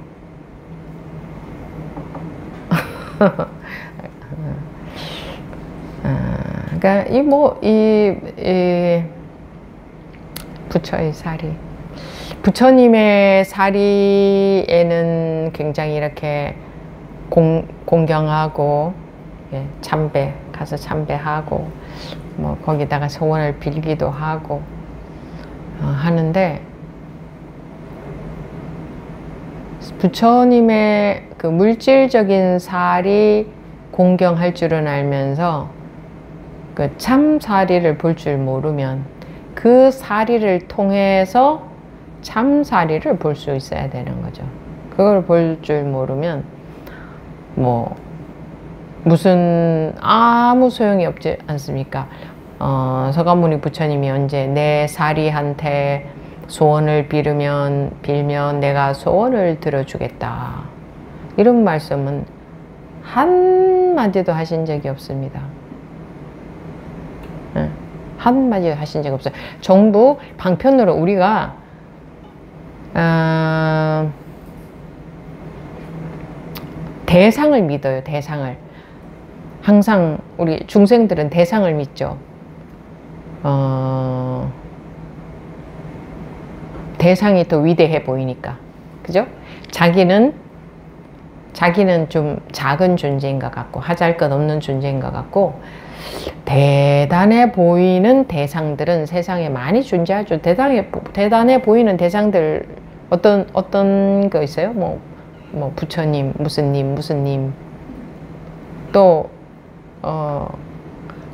그러니까 부처의 사리, 부처님의 사리에는 굉장히 이렇게 공경하고, 참배 가서 참배하고, 뭐 거기다가 소원을 빌기도 하고 하는데, 부처님의 그 물질적인 사리 공경할 줄은 알면서 그 참 사리를 볼 줄 모르면, 그 사리를 통해서 참 사리를 볼 수 있어야 되는 거죠. 그걸 볼 줄 모르면 뭐 무슨 아무 소용이 없지 않습니까? 서가모니 부처님이 언제 내 사리한테 소원을 빌면 내가 소원을 들어주겠다, 이런 말씀은 한마디도 하신 적이 없습니다. 한마디도 하신 적이 없어요. 전부 방편으로 우리가 대상을 믿어요. 대상을. 항상 우리 중생들은 대상을 믿죠. 대상이 더 위대해 보이니까. 그죠? 자기는 좀 작은 존재인 것 같고, 하잘 것 없는 존재인 것 같고, 대단해 보이는 대상들은 세상에 많이 존재하죠. 대단해 보이는 대상들 어떤 거 있어요? 뭐 부처님, 무슨 님 또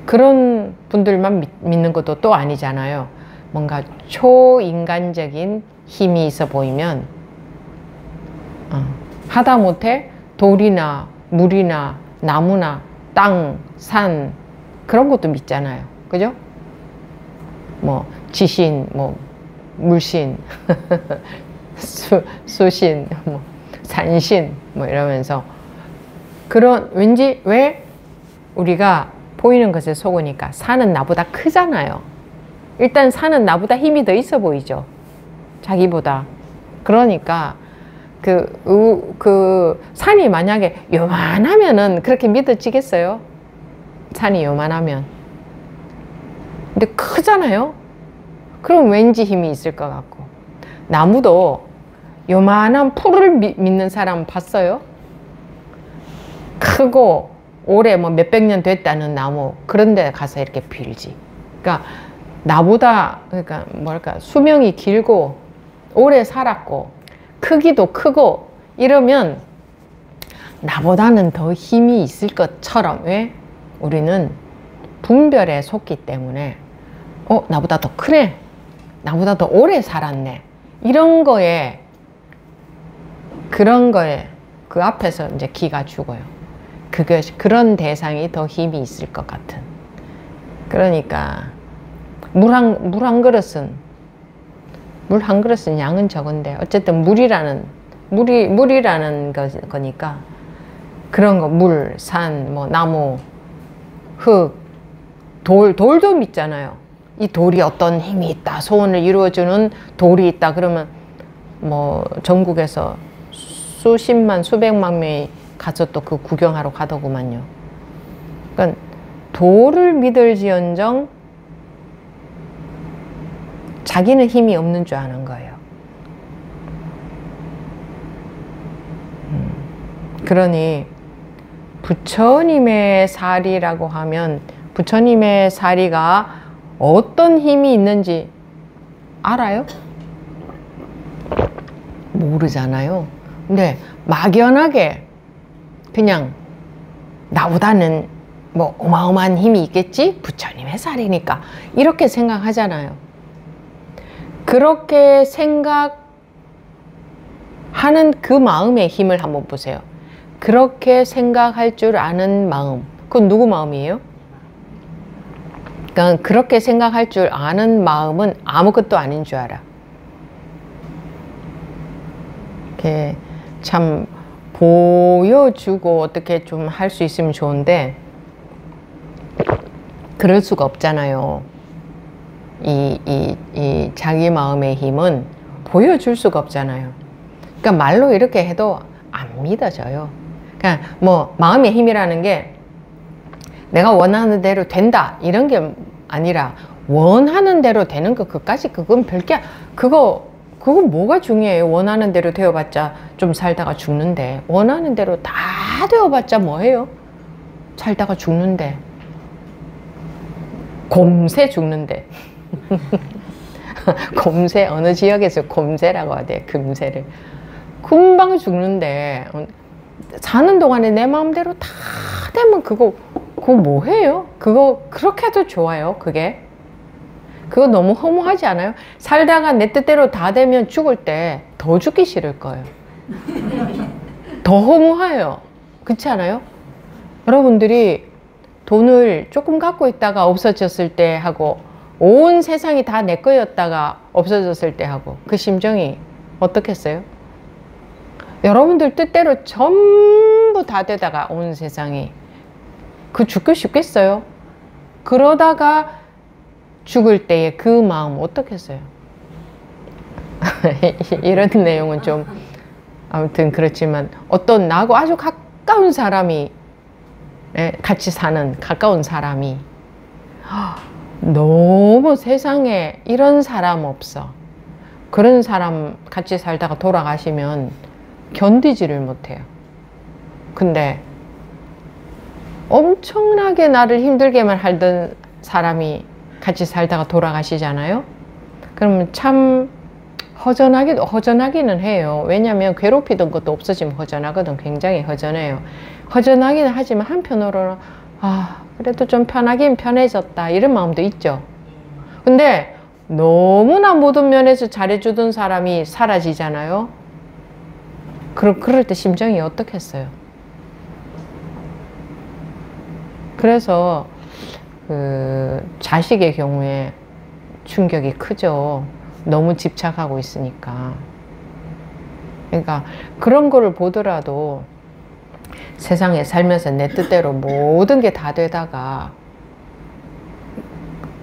그런 분들만 믿는 것도 또 아니잖아요. 뭔가 초인간적인 힘이 있어 보이면 하다못해 돌이나 물이나 나무나 땅, 산, 그런 것도 믿잖아요. 그죠? 뭐 지신, 뭐 물신, 수신, 뭐 산신, 뭐 이러면서 왠지 왜 우리가 보이는 것에 속으니까, 산은 나보다 크잖아요. 일단 산은 나보다 힘이 더 있어 보이죠. 자기보다. 그러니까 그 산이 만약에 요만하면은 그렇게 믿어지겠어요? 산이 요만하면. 근데 크잖아요? 그럼 왠지 힘이 있을 것 같고. 나무도 요만한 풀을 믿는 사람 봤어요? 크고 올해 뭐 몇백 년 됐다는 나무, 그런 데 가서 이렇게 빌지. 그러니까 나보다, 그러니까 뭐랄까, 수명이 길고 오래 살았고 크기도 크고 이러면 나보다는 더 힘이 있을 것처럼, 왜? 우리는 분별에 속기 때문에 나보다 더 크네, 나보다 더 오래 살았네, 이런 거에, 그런 거에 그 앞에서 이제 기가 죽어요. 그런 대상이 더 힘이 있을 것 같은. 그러니까 물 한 그릇은 양은 적은데 어쨌든 물이라는 거니까, 그런 거, 물, 산, 뭐 나무, 흙, 돌도 믿잖아요. 이 돌이 어떤 힘이 있다, 소원을 이루어주는 돌이 있다 그러면 뭐 전국에서 수십만 수백만 명이 가서 또 그 구경하러 가더구만요. 그러니까 돌을 믿을지언정 자기는 힘이 없는 줄 아는 거예요. 그러니 부처님의 사리라고 하면 부처님의 사리가 어떤 힘이 있는지 알아요? 모르잖아요. 근데 막연하게 그냥 나보다는 뭐 어마어마한 힘이 있겠지? 부처님의 사리니까 이렇게 생각하잖아요. 그렇게 생각하는 그 마음의 힘을 한번 보세요. 그렇게 생각할 줄 아는 마음, 그건 누구 마음이에요? 그러니까 그렇게 생각할 줄 아는 마음은 아무것도 아닌 줄 알아. 이렇게 참 보여주고 어떻게 좀 할 수 있으면 좋은데 그럴 수가 없잖아요. 이 자기 마음의 힘은 보여줄 수가 없잖아요. 그러니까 말로 이렇게 해도 안 믿어져요. 그러니까 뭐 마음의 힘이라는 게 내가 원하는 대로 된다 이런 게 아니라 원하는 대로 되는 거, 그까지 그건 별게, 그건 뭐가 중요해요. 원하는 대로 되어봤자 좀 살다가 죽는데, 원하는 대로 다 되어봤자 뭐해요? 살다가 죽는데, 곰새 죽는데. 곰새, 어느 지역에서 곰새라고 하대. 금새를 금방 죽는데, 사는 동안에 내 마음대로 다 되면 그거 뭐해요? 그거 그렇게 해도 좋아요. 그거 너무 허무하지 않아요? 살다가 내 뜻대로 다 되면 죽을 때 더 죽기 싫을 거예요. 더 허무해요. 그렇지 않아요? 여러분들이 돈을 조금 갖고 있다가 없어졌을 때 하고, 온 세상이 다 내 거였다가 없어졌을 때 하고, 그 심정이 어떻겠어요? 여러분들 뜻대로 전부 다 되다가 온 세상이, 그 죽고 싶겠어요? 그러다가 죽을 때의 그 마음 어떻겠어요? 이런 내용은 좀 아무튼 그렇지만, 어떤 나하고 아주 가까운 사람이, 같이 사는 가까운 사람이 너무 세상에 이런 사람 없어, 그런 사람 같이 살다가 돌아가시면 견디지를 못해요. 근데 엄청나게 나를 힘들게만 하던 사람이 같이 살다가 돌아가시잖아요. 그러면 참 허전하기는 해요. 왜냐하면 괴롭히던 것도 없어지면 허전하거든. 굉장히 허전해요. 허전하기는 하지만 한편으로는 그래도 좀 편하긴 편해졌다 이런 마음도 있죠. 근데 너무나 모든 면에서 잘해주던 사람이 사라지잖아요. 그럴 때 심정이 어떻겠어요? 그래서 자식의 경우에 충격이 크죠. 너무 집착하고 있으니까. 그러니까 그런 거를 보더라도 세상에 살면서 내 뜻대로 모든 게 다 되다가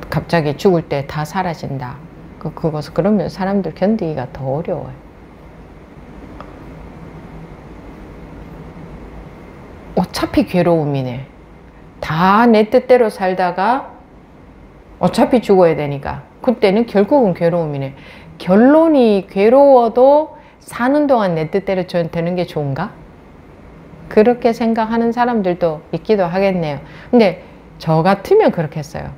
갑자기 죽을 때 다 사라진다. 그러면 사람들 견디기가 더 어려워요. 어차피 괴로움이네. 다 내 뜻대로 살다가 어차피 죽어야 되니까 그때는 결국은 괴로움이네. 결론이 괴로워도 사는 동안 내 뜻대로 되는 게 좋은가? 그렇게 생각하는 사람들도 있기도 하겠네요. 근데 저 같으면 그렇게 했어요.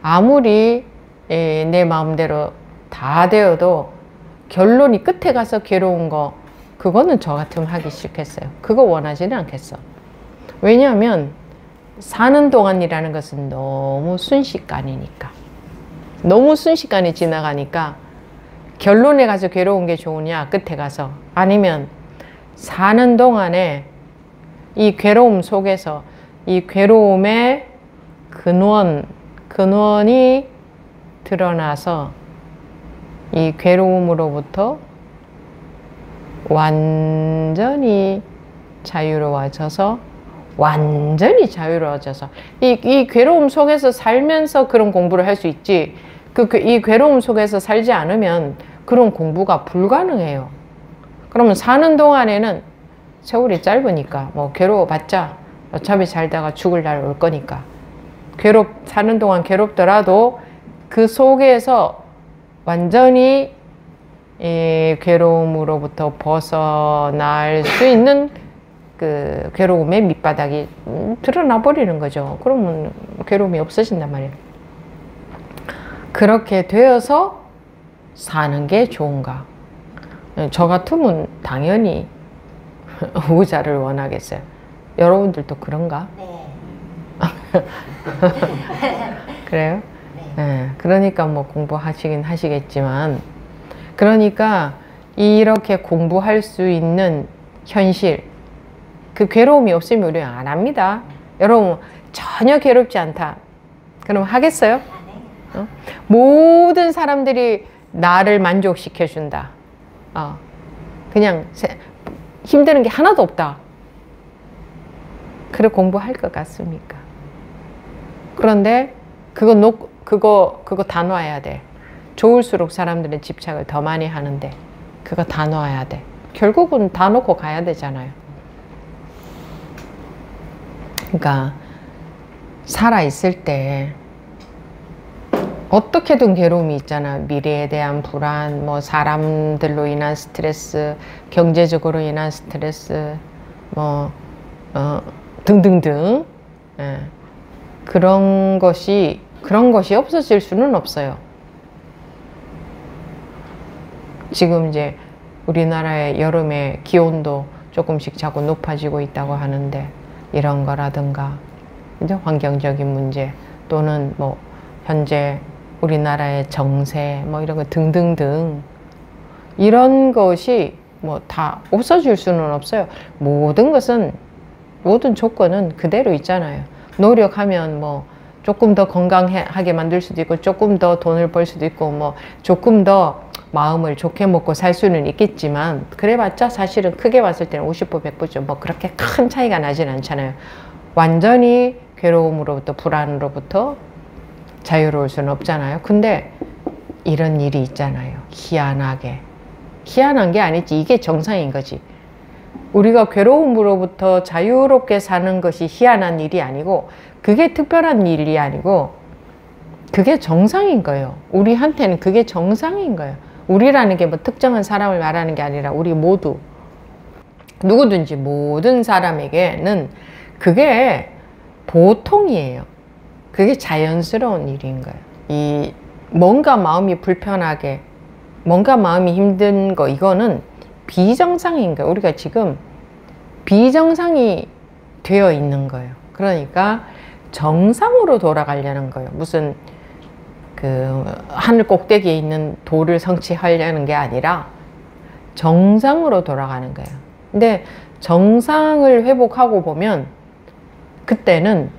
아무리 내 마음대로 다 되어도 결론이 끝에 가서 괴로운 거, 그거는 저 같으면 하기 싫겠어요. 그거 원하지는 않겠어. 왜냐하면 사는 동안이라는 것은 너무 순식간이니까. 너무 순식간에 지나가니까 결론에 가서 괴로운 게 좋으냐, 끝에 가서. 아니면 사는 동안에 이 괴로움 속에서 이 괴로움의 근원이 드러나서 이 괴로움으로부터 완전히 자유로워져서 이 괴로움 속에서 살면서 그런 공부를 할 수 있지, 이 괴로움 속에서 살지 않으면 그런 공부가 불가능해요. 그러면 사는 동안에는 세월이 짧으니까 뭐 괴로워봤자 어차피 살다가 죽을 날 올 거니까 사는 동안 괴롭더라도 그 속에서 완전히 이 괴로움으로부터 벗어날 수 있는 그 괴로움의 밑바닥이 드러나 버리는 거죠. 그러면 괴로움이 없어진단 말이에요. 그렇게 되어서 사는 게 좋은가? 저 같으면 당연히 후자를 원하겠어요. 여러분들도 그런가? 네. 그래요? 네. 네. 그러니까 뭐 공부하시긴 하시겠지만, 그러니까 이렇게 공부할 수 있는 현실, 그 괴로움이 없으면 우리 안 합니다. 여러분 전혀 괴롭지 않다. 그럼 하겠어요? 모든 사람들이 나를 만족시켜준다. 그냥 힘드는 게 하나도 없다. 그래 공부할 것 같습니까? 그런데 그거 다 놔야 돼. 좋을수록 사람들은 집착을 더 많이 하는데 그거 다 놔야 돼. 결국은 다 놓고 가야 되잖아요. 그러니까 살아있을 때 어떻게든 괴로움이 있잖아. 미래에 대한 불안, 뭐 사람들로 인한 스트레스, 경제적으로 인한 스트레스, 뭐 등등등. 예. 그런 것이 없어질 수는 없어요. 지금 이제 우리나라의 여름에 기온도 조금씩 자꾸 높아지고 있다고 하는데, 이런 거라든가 이제 환경적인 문제, 또는 뭐 현재 우리나라의 정세, 뭐 이런 거 등등등, 이런 것이 뭐 다 없어질 수는 없어요. 모든 조건은 그대로 있잖아요. 노력하면 뭐 조금 더 건강하게 만들 수도 있고, 조금 더 돈을 벌 수도 있고, 뭐 조금 더 마음을 좋게 먹고 살 수는 있겠지만, 그래봤자 사실은 크게 봤을 때는 50부 100부죠. 뭐 그렇게 큰 차이가 나진 않잖아요. 완전히 괴로움으로부터, 불안으로부터 자유로울 수는 없잖아요. 근데 이런 일이 있잖아요. 희한한 게 아니지. 이게 정상인 거지. 우리가 괴로움으로부터 자유롭게 사는 것이 희한한 일이 아니고, 그게 특별한 일이 아니고, 그게 정상인 거예요. 우리한테는 그게 정상인 거예요. 우리라는 게 뭐 특정한 사람을 말하는 게 아니라 우리 모두, 누구든지 모든 사람에게는 그게 보통이에요. 그게 자연스러운 일인 거예요. 뭔가 마음이 불편하게, 뭔가 마음이 힘든 거, 이거는 비정상인 거예요. 우리가 지금 비정상이 되어 있는 거예요. 그러니까 정상으로 돌아가려는 거예요. 무슨 하늘 꼭대기에 있는 돌을 성취하려는 게 아니라 정상으로 돌아가는 거예요. 근데 정상을 회복하고 보면 그때는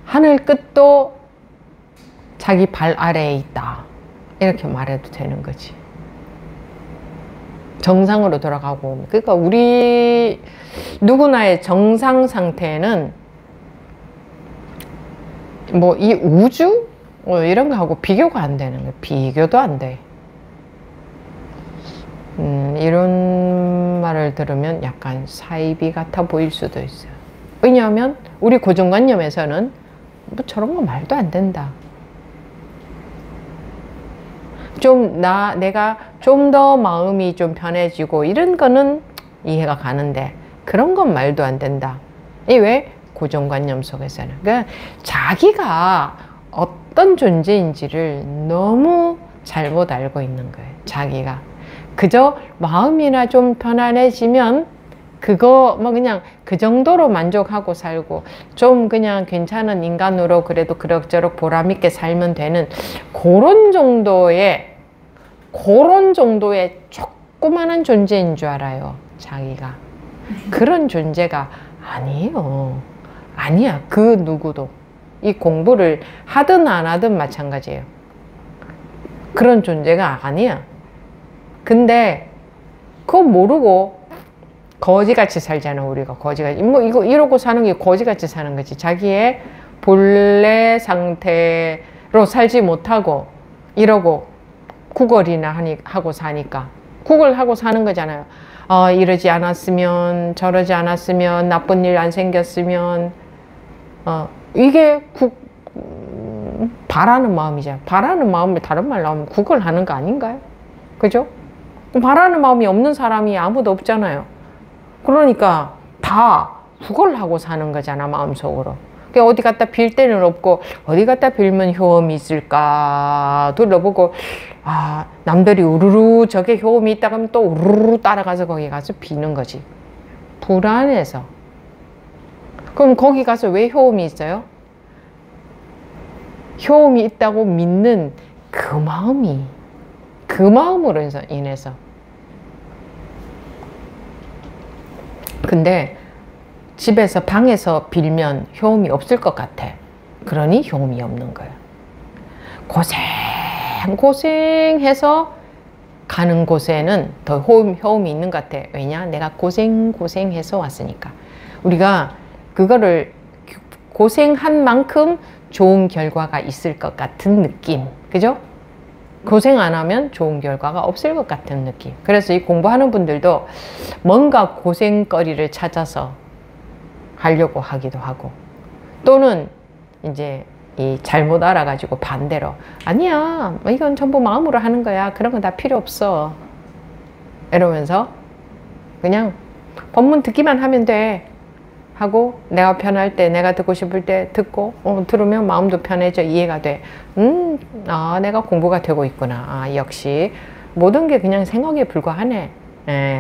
하늘 끝도 자기 발 아래에 있다, 이렇게 말해도 되는 거지. 정상으로 돌아가고. 그러니까 우리 누구나의 정상 상태는 뭐 이 우주 이런 거하고 비교가 안 되는 거예요. 비교도 안 돼. 이런 말을 들으면 약간 사이비 같아 보일 수도 있어요. 왜냐하면 우리 고정관념에서는 뭐 저런 거 말도 안 된다. 내가 좀 더 마음이 좀 편해지고 이런 거는 이해가 가는데, 그런 건 말도 안 된다. 이 왜? 고정관념 속에서는. 그러니까 자기가 어떤 존재인지를 너무 잘못 알고 있는 거예요. 자기가. 그저 마음이나 좀 편안해지면 그거 뭐 그냥 그 정도로 만족하고 살고 좀 그냥 괜찮은 인간으로 그래도 그럭저럭 보람있게 살면 되는 그런 정도의 조그만한 존재인 줄 알아요, 자기가. 그런 존재가 아니에요. 아니야, 그 누구도. 이 공부를 하든 안 하든 마찬가지예요. 그런 존재가 아니야. 근데 그거 모르고 거지같이 살잖아, 우리가. 거지같이. 뭐 이러고 사는 게 거지같이 사는 거지. 자기의 본래 상태로 살지 못하고 이러고 구걸이나 하고 사니까. 구걸하고 사는 거잖아요. 이러지 않았으면, 저러지 않았으면, 나쁜 일 안 생겼으면, 이게 바라는 마음이죠. 바라는 마음을 다른 말로 하면 구걸하는 거 아닌가요? 그죠? 바라는 마음이 없는 사람이 아무도 없잖아요. 그러니까 다 구걸하고 사는 거잖아, 마음속으로. 어디 갖다 빌 데는 없고 어디 갖다 빌면 효험이 있을까 둘러보고, 남들이 우르르 저게 효험이 있다 그러면 또 우르르 따라가서 거기 가서 비는 거지. 불안해서. 그럼 거기 가서 왜 효험이 있어요? 효험이 있다고 믿는 그 마음으로 인해서. 근데 집에서 방에서 빌면 효험이 없을 것 같아. 그러니 효험이 없는 거야. 고생해서 가는 곳에는 더 효험이 있는 것 같아. 왜냐? 내가 고생해서 왔으니까. 우리가 그거를 고생한 만큼 좋은 결과가 있을 것 같은 느낌. 그죠? 고생 안 하면 좋은 결과가 없을 것 같은 느낌. 그래서 이 공부하는 분들도 뭔가 고생거리를 찾아서 하려고 하기도 하고, 또는 이제 이 잘못 알아가지고 반대로 아니야, 이건 전부 마음으로 하는 거야, 그런 거 다 필요 없어 이러면서 그냥 법문 듣기만 하면 돼 하고, 내가 편할 때, 내가 듣고 싶을 때 듣고, 들으면 마음도 편해져, 이해가 돼. 내가 공부가 되고 있구나. 역시 모든 게 그냥 생각에 불과하네.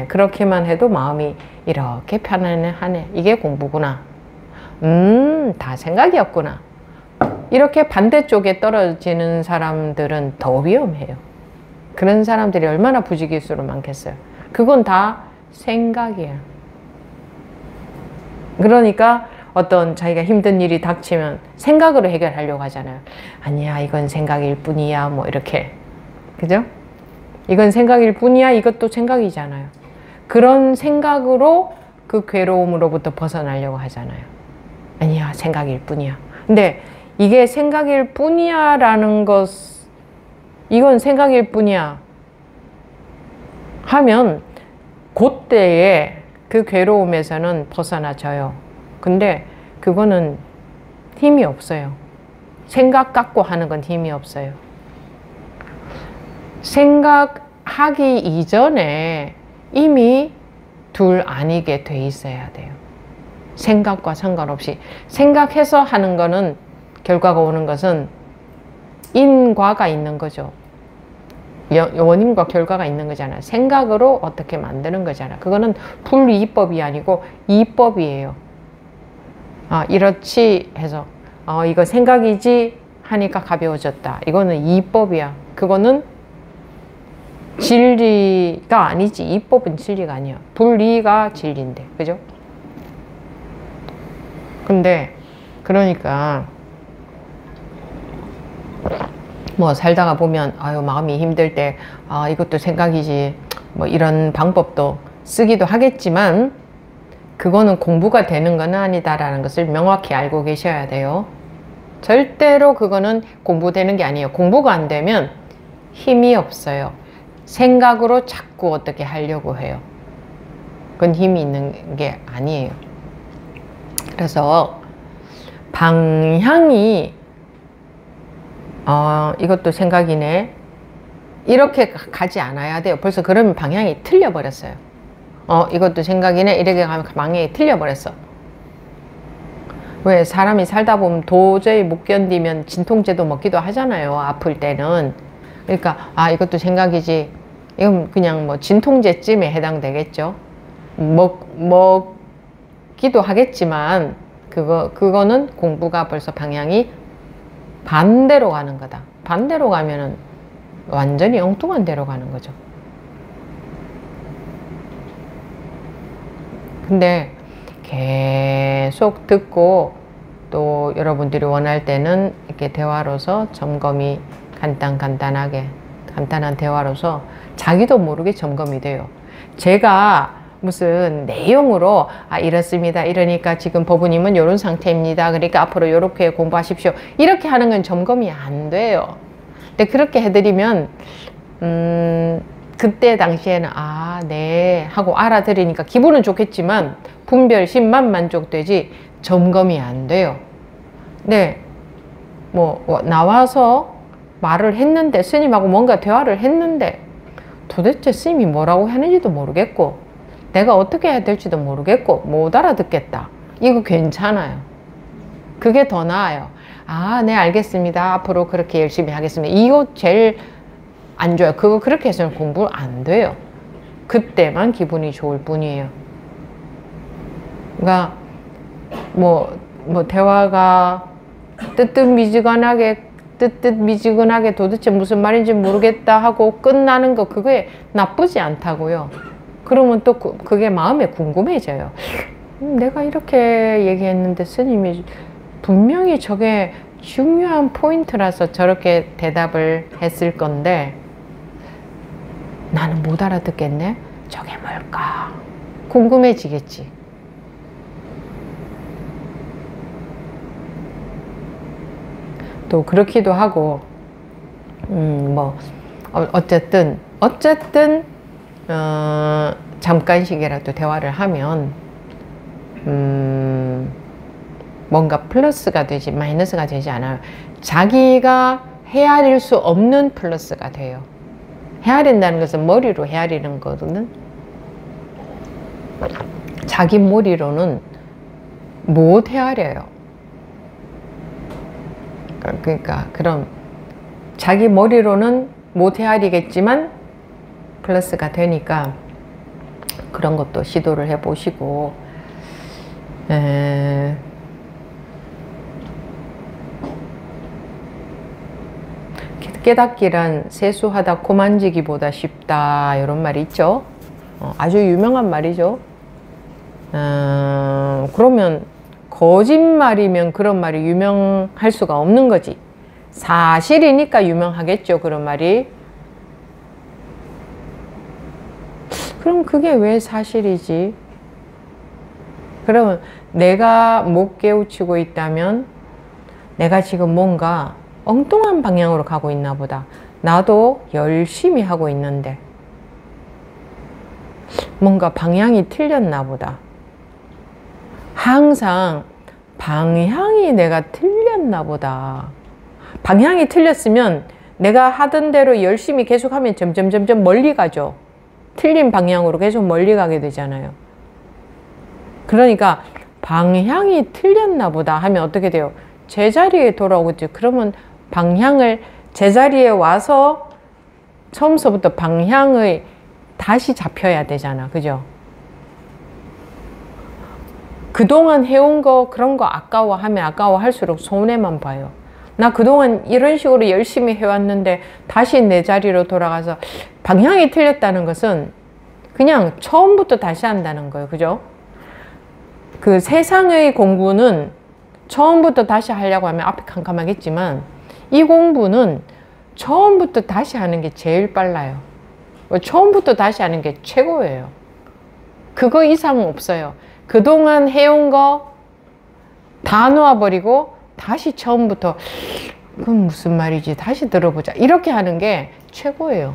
그렇게만 해도 마음이 이렇게 편안하네. 이게 공부구나. 다 생각이었구나. 이렇게 반대쪽에 떨어지는 사람들은 더 위험해요. 그런 사람들이 얼마나 부지기수로 많겠어요. 그건 다 생각이에요. 그러니까 어떤 자기가 힘든 일이 닥치면 생각으로 해결하려고 하잖아요. 아니야, 이건 생각일 뿐이야, 뭐 이렇게. 그죠? 이건 생각일 뿐이야, 이것도 생각이잖아요. 그런 생각으로 그 괴로움으로부터 벗어나려고 하잖아요. 아니야, 생각일 뿐이야. 근데 이게 생각일 뿐이야 라는 것, 이건 생각일 뿐이야 하면 그때에 그 괴로움에서는 벗어나져요. 근데 그거는 힘이 없어요. 생각 갖고 하는 건 힘이 없어요. 생각하기 이전에 이미 둘 아니게 돼 있어야 돼요. 생각과 상관없이. 생각해서 하는 거는, 결과가 오는 것은 인과가 있는 거죠. 원인과 결과가 있는 거잖아. 생각으로 어떻게 만드는 거잖아. 그거는 불이법이 아니고 이법이에요. 이렇지 해서 이거 생각이지 하니까 가벼워졌다. 이거는 이법이야. 그거는 진리가 아니지. 이법은 진리가 아니야. 불이가 진리인데, 그죠? 근데 그러니까 뭐 살다가 보면 마음이 힘들 때 이것도 생각이지, 뭐 이런 방법도 쓰기도 하겠지만, 그거는 공부가 되는 건 아니다라는 것을 명확히 알고 계셔야 돼요. 절대로 그거는 공부되는 게 아니에요. 공부가 안 되면 힘이 없어요. 생각으로 자꾸 어떻게 하려고 해요. 그건 힘이 있는 게 아니에요. 그래서 방향이 이것도 생각이네, 이렇게 가지 않아야 돼요. 벌써 그러면 방향이 틀려버렸어요. 이것도 생각이네, 이렇게 가면 방향이 틀려버렸어. 왜 사람이 살다 보면 도저히 못 견디면 진통제도 먹기도 하잖아요, 아플 때는. 그러니까 이것도 생각이지, 이건 그냥 뭐 진통제쯤에 해당되겠죠. 먹기도 하겠지만 그거는 공부가 벌써 방향이 반대로 가는 거다. 반대로 가면은 완전히 엉뚱한 데로 가는 거죠. 근데 계속 듣고 또 여러분들이 원할 때는 이렇게 대화로서 점검이 간단한 대화로서 자기도 모르게 점검이 돼요. 제가 무슨 내용으로 이렇습니다. 이러니까 지금 법우님은 이런 상태입니다. 그러니까 앞으로 이렇게 공부하십시오. 이렇게 하는 건 점검이 안 돼요. 근데 그렇게 해드리면 그때 당시에는 네 하고 알아들으니까 기분은 좋겠지만 분별심만 만족되지 점검이 안 돼요. 네, 뭐 나와서 말을 했는데, 스님하고 뭔가 대화를 했는데 도대체 스님이 뭐라고 하는지도 모르겠고 내가 어떻게 해야 될지도 모르겠고 못 알아듣겠다. 이거 괜찮아요. 그게 더 나아요. 네, 알겠습니다. 앞으로 그렇게 열심히 하겠습니다. 이거 제일 안 좋아요. 그거 그렇게 해서는 공부 안 돼요. 그때만 기분이 좋을 뿐이에요. 그러니까 뭐 대화가 뜨뜻미지근하게 도대체 무슨 말인지 모르겠다 하고 끝나는 거, 그게 나쁘지 않다고요. 그러면 또 그게 마음에 궁금해져요. 내가 이렇게 얘기했는데 스님이 분명히 저게 중요한 포인트라서 저렇게 대답을 했을 건데 나는 못 알아듣겠네? 저게 뭘까? 궁금해지겠지. 또 그렇기도 하고 어쨌든 잠깐씩이라도 대화를 하면 뭔가 플러스가 되지 마이너스가 되지 않아요. 자기가 헤아릴 수 없는 플러스가 돼요. 헤아린다는 것은 머리로 헤아리는 거거든. 자기 머리로는 못 헤아려요. 그러니까 그럼 자기 머리로는 못 헤아리겠지만 플러스가 되니까 그런 것도 시도를 해보시고, 깨닫기란 세수하다 코 만지기보다 쉽다, 이런 말이 있죠. 아주 유명한 말이죠. 그러면 거짓말이면 그런 말이 유명할 수가 없는 거지. 사실이니까 유명하겠죠, 그런 말이. 그럼 그게 왜 사실이지? 그러면 내가 못 깨우치고 있다면 내가 지금 뭔가 엉뚱한 방향으로 가고 있나 보다. 나도 열심히 하고 있는데 뭔가 방향이 틀렸나 보다. 항상 방향이 내가 틀렸나 보다. 방향이 틀렸으면 내가 하던 대로 열심히 계속하면 점점 멀리 가죠. 틀린 방향으로 계속 멀리 가게 되잖아요. 그러니까 방향이 틀렸나 보다 하면 어떻게 돼요? 제자리에 돌아오겠죠. 그러면 방향을, 제자리에 와서 처음서부터 방향을 다시 잡혀야 되잖아. 그죠? 그동안 해온 거, 그런 거 아까워하면 아까워할수록 손해만 봐요. 나 그동안 이런 식으로 열심히 해왔는데 다시 내 자리로 돌아가서 방향이 틀렸다는 것은 그냥 처음부터 다시 한다는 거예요. 그죠? 그 세상의 공부는 처음부터 다시 하려고 하면 앞이 캄캄하겠지만 이 공부는 처음부터 다시 하는 게 제일 빨라요. 처음부터 다시 하는 게 최고예요. 그거 이상 없어요. 그동안 해온 거 다 놓아버리고 다시 처음부터 그건 무슨 말이지? 다시 들어보자. 이렇게 하는 게 최고예요.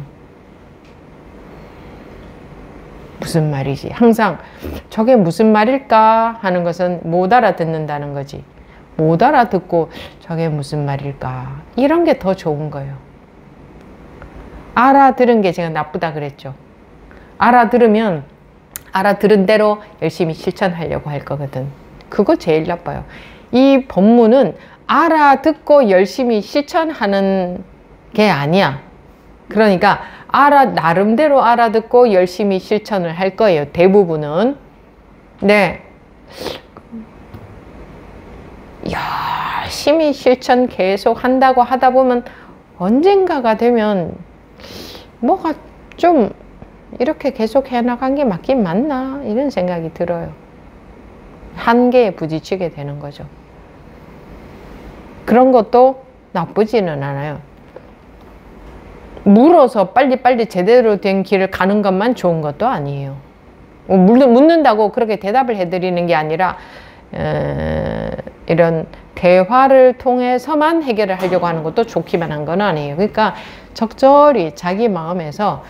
무슨 말이지? 항상 저게 무슨 말일까 하는 것은 못 알아듣는다는 거지. 못 알아듣고 저게 무슨 말일까? 이런 게 더 좋은 거예요. 알아들은 게 제가 나쁘다 그랬죠. 알아들으면 알아들은 대로 열심히 실천하려고 할 거거든. 그거 제일 나빠요. 이 법문은 알아듣고 열심히 실천하는 게 아니야. 그러니까 나름대로 알아듣고 열심히 실천을 할 거예요. 대부분은. 네. 열심히 실천 계속 한다고 하다 보면 언젠가가 되면 뭐가 좀 이렇게 계속 해나간 게 맞긴 맞나 이런 생각이 들어요. 한계에 부딪히게 되는 거죠. 그런 것도 나쁘지는 않아요. 물어서 빨리빨리 제대로 된 길을 가는 것만 좋은 것도 아니에요. 묻는다고 그렇게 대답을 해드리는 게 아니라 이런 대화를 통해서만 해결을 하려고 하는 것도 좋기만 한 건 아니에요. 그러니까 적절히 자기 마음에서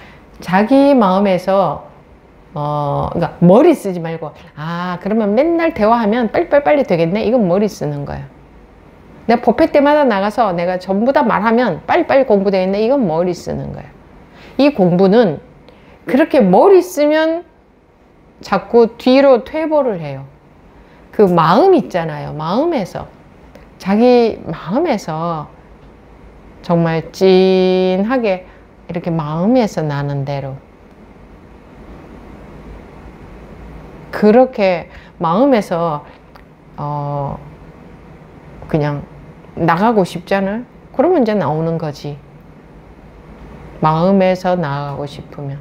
그러니까 머리 쓰지 말고 그러면 맨날 대화하면 빨리빨리 되겠네. 이건 머리 쓰는 거예요. 내가 법회 때마다 나가서 내가 전부 다 말하면 빨리빨리 공부되겠네. 이건 머리 쓰는 거예요. 이 공부는 그렇게 머리 쓰면 자꾸 뒤로 퇴보를 해요. 그 마음 있잖아요. 자기 마음에서 정말 찐하게 이렇게 마음에서 나는 대로 그렇게 마음에서 그냥 나가고 싶잖아요. 그러면 이제 나오는 거지. 마음에서 나가고 싶으면.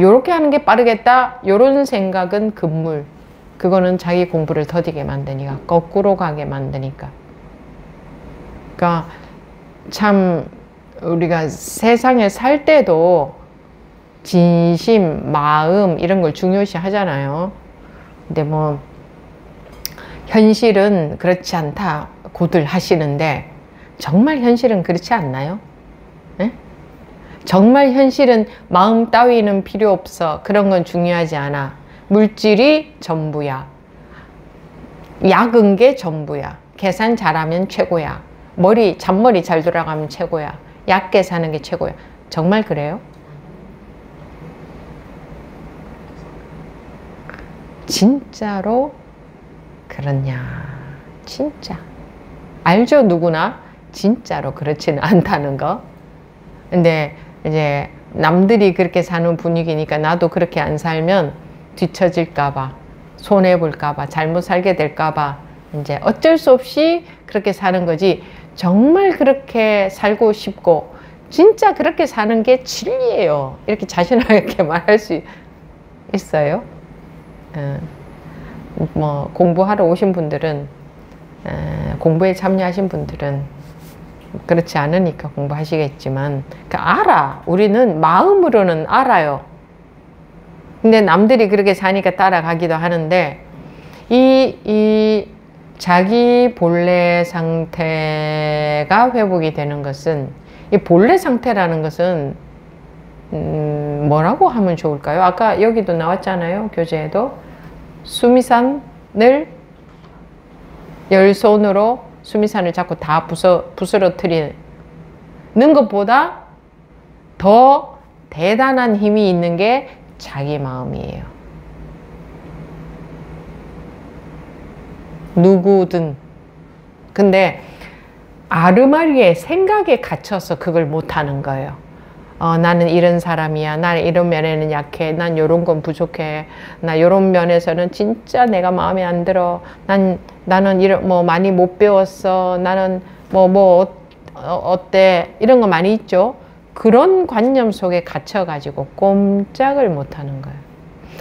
요렇게 하는 게 빠르겠다. 요런 생각은 금물. 그거는 자기 공부를 더디게 만드니까. 거꾸로 가게 만드니까. 그러니까 참 우리가 세상에 살 때도 진심, 마음 이런 걸 중요시 하잖아요. 근데 뭐 현실은 그렇지 않다 고들 하시는데 정말 현실은 그렇지 않나요? 네? 정말 현실은 마음 따위는 필요 없어. 그런 건 중요하지 않아. 물질이 전부야. 약은 게 전부야. 계산 잘하면 최고야. 잔머리 잘 돌아가면 최고야. 얕게 사는 게 최고야. 정말 그래요? 진짜로 그렇냐? 진짜. 알죠? 누구나? 진짜로 그렇지는 않다는 거. 근데 이제 남들이 그렇게 사는 분위기니까 나도 그렇게 안 살면 뒤처질까봐, 손해볼까봐, 잘못 살게 될까봐 이제 어쩔 수 없이 그렇게 사는 거지. 정말 그렇게 살고 싶고 진짜 그렇게 사는 게 진리예요. 이렇게 자신있게 말할 수 있어요. 뭐 공부하러 오신 분들은, 공부에 참여하신 분들은 그렇지 않으니까 공부하시겠지만, 그러니까 우리는 마음으로는 알아요. 근데 남들이 그렇게 사니까 따라가기도 하는데, 이 자기 본래 상태가 회복이 되는 것은, 이 본래 상태라는 것은 뭐라고 하면 좋을까요? 아까 여기도 나왔잖아요. 교재에도. 수미산을 열 손으로 수미산을 자꾸 다 부스러뜨리는 것보다 더 대단한 힘이 있는 게 자기 마음이에요. 누구든. 근데 아르마리에 생각에 갇혀서 그걸 못하는 거예요. 나는 이런 사람이야. 나는 이런 면에는 약해. 난 이런 건 부족해. 나 이런 면에서는 진짜 내가 마음에 안 들어. 나는 이런 많이 못 배웠어. 나는 어때? 이런 거 많이 있죠. 그런 관념 속에 갇혀가지고 꼼짝을 못하는 거예요.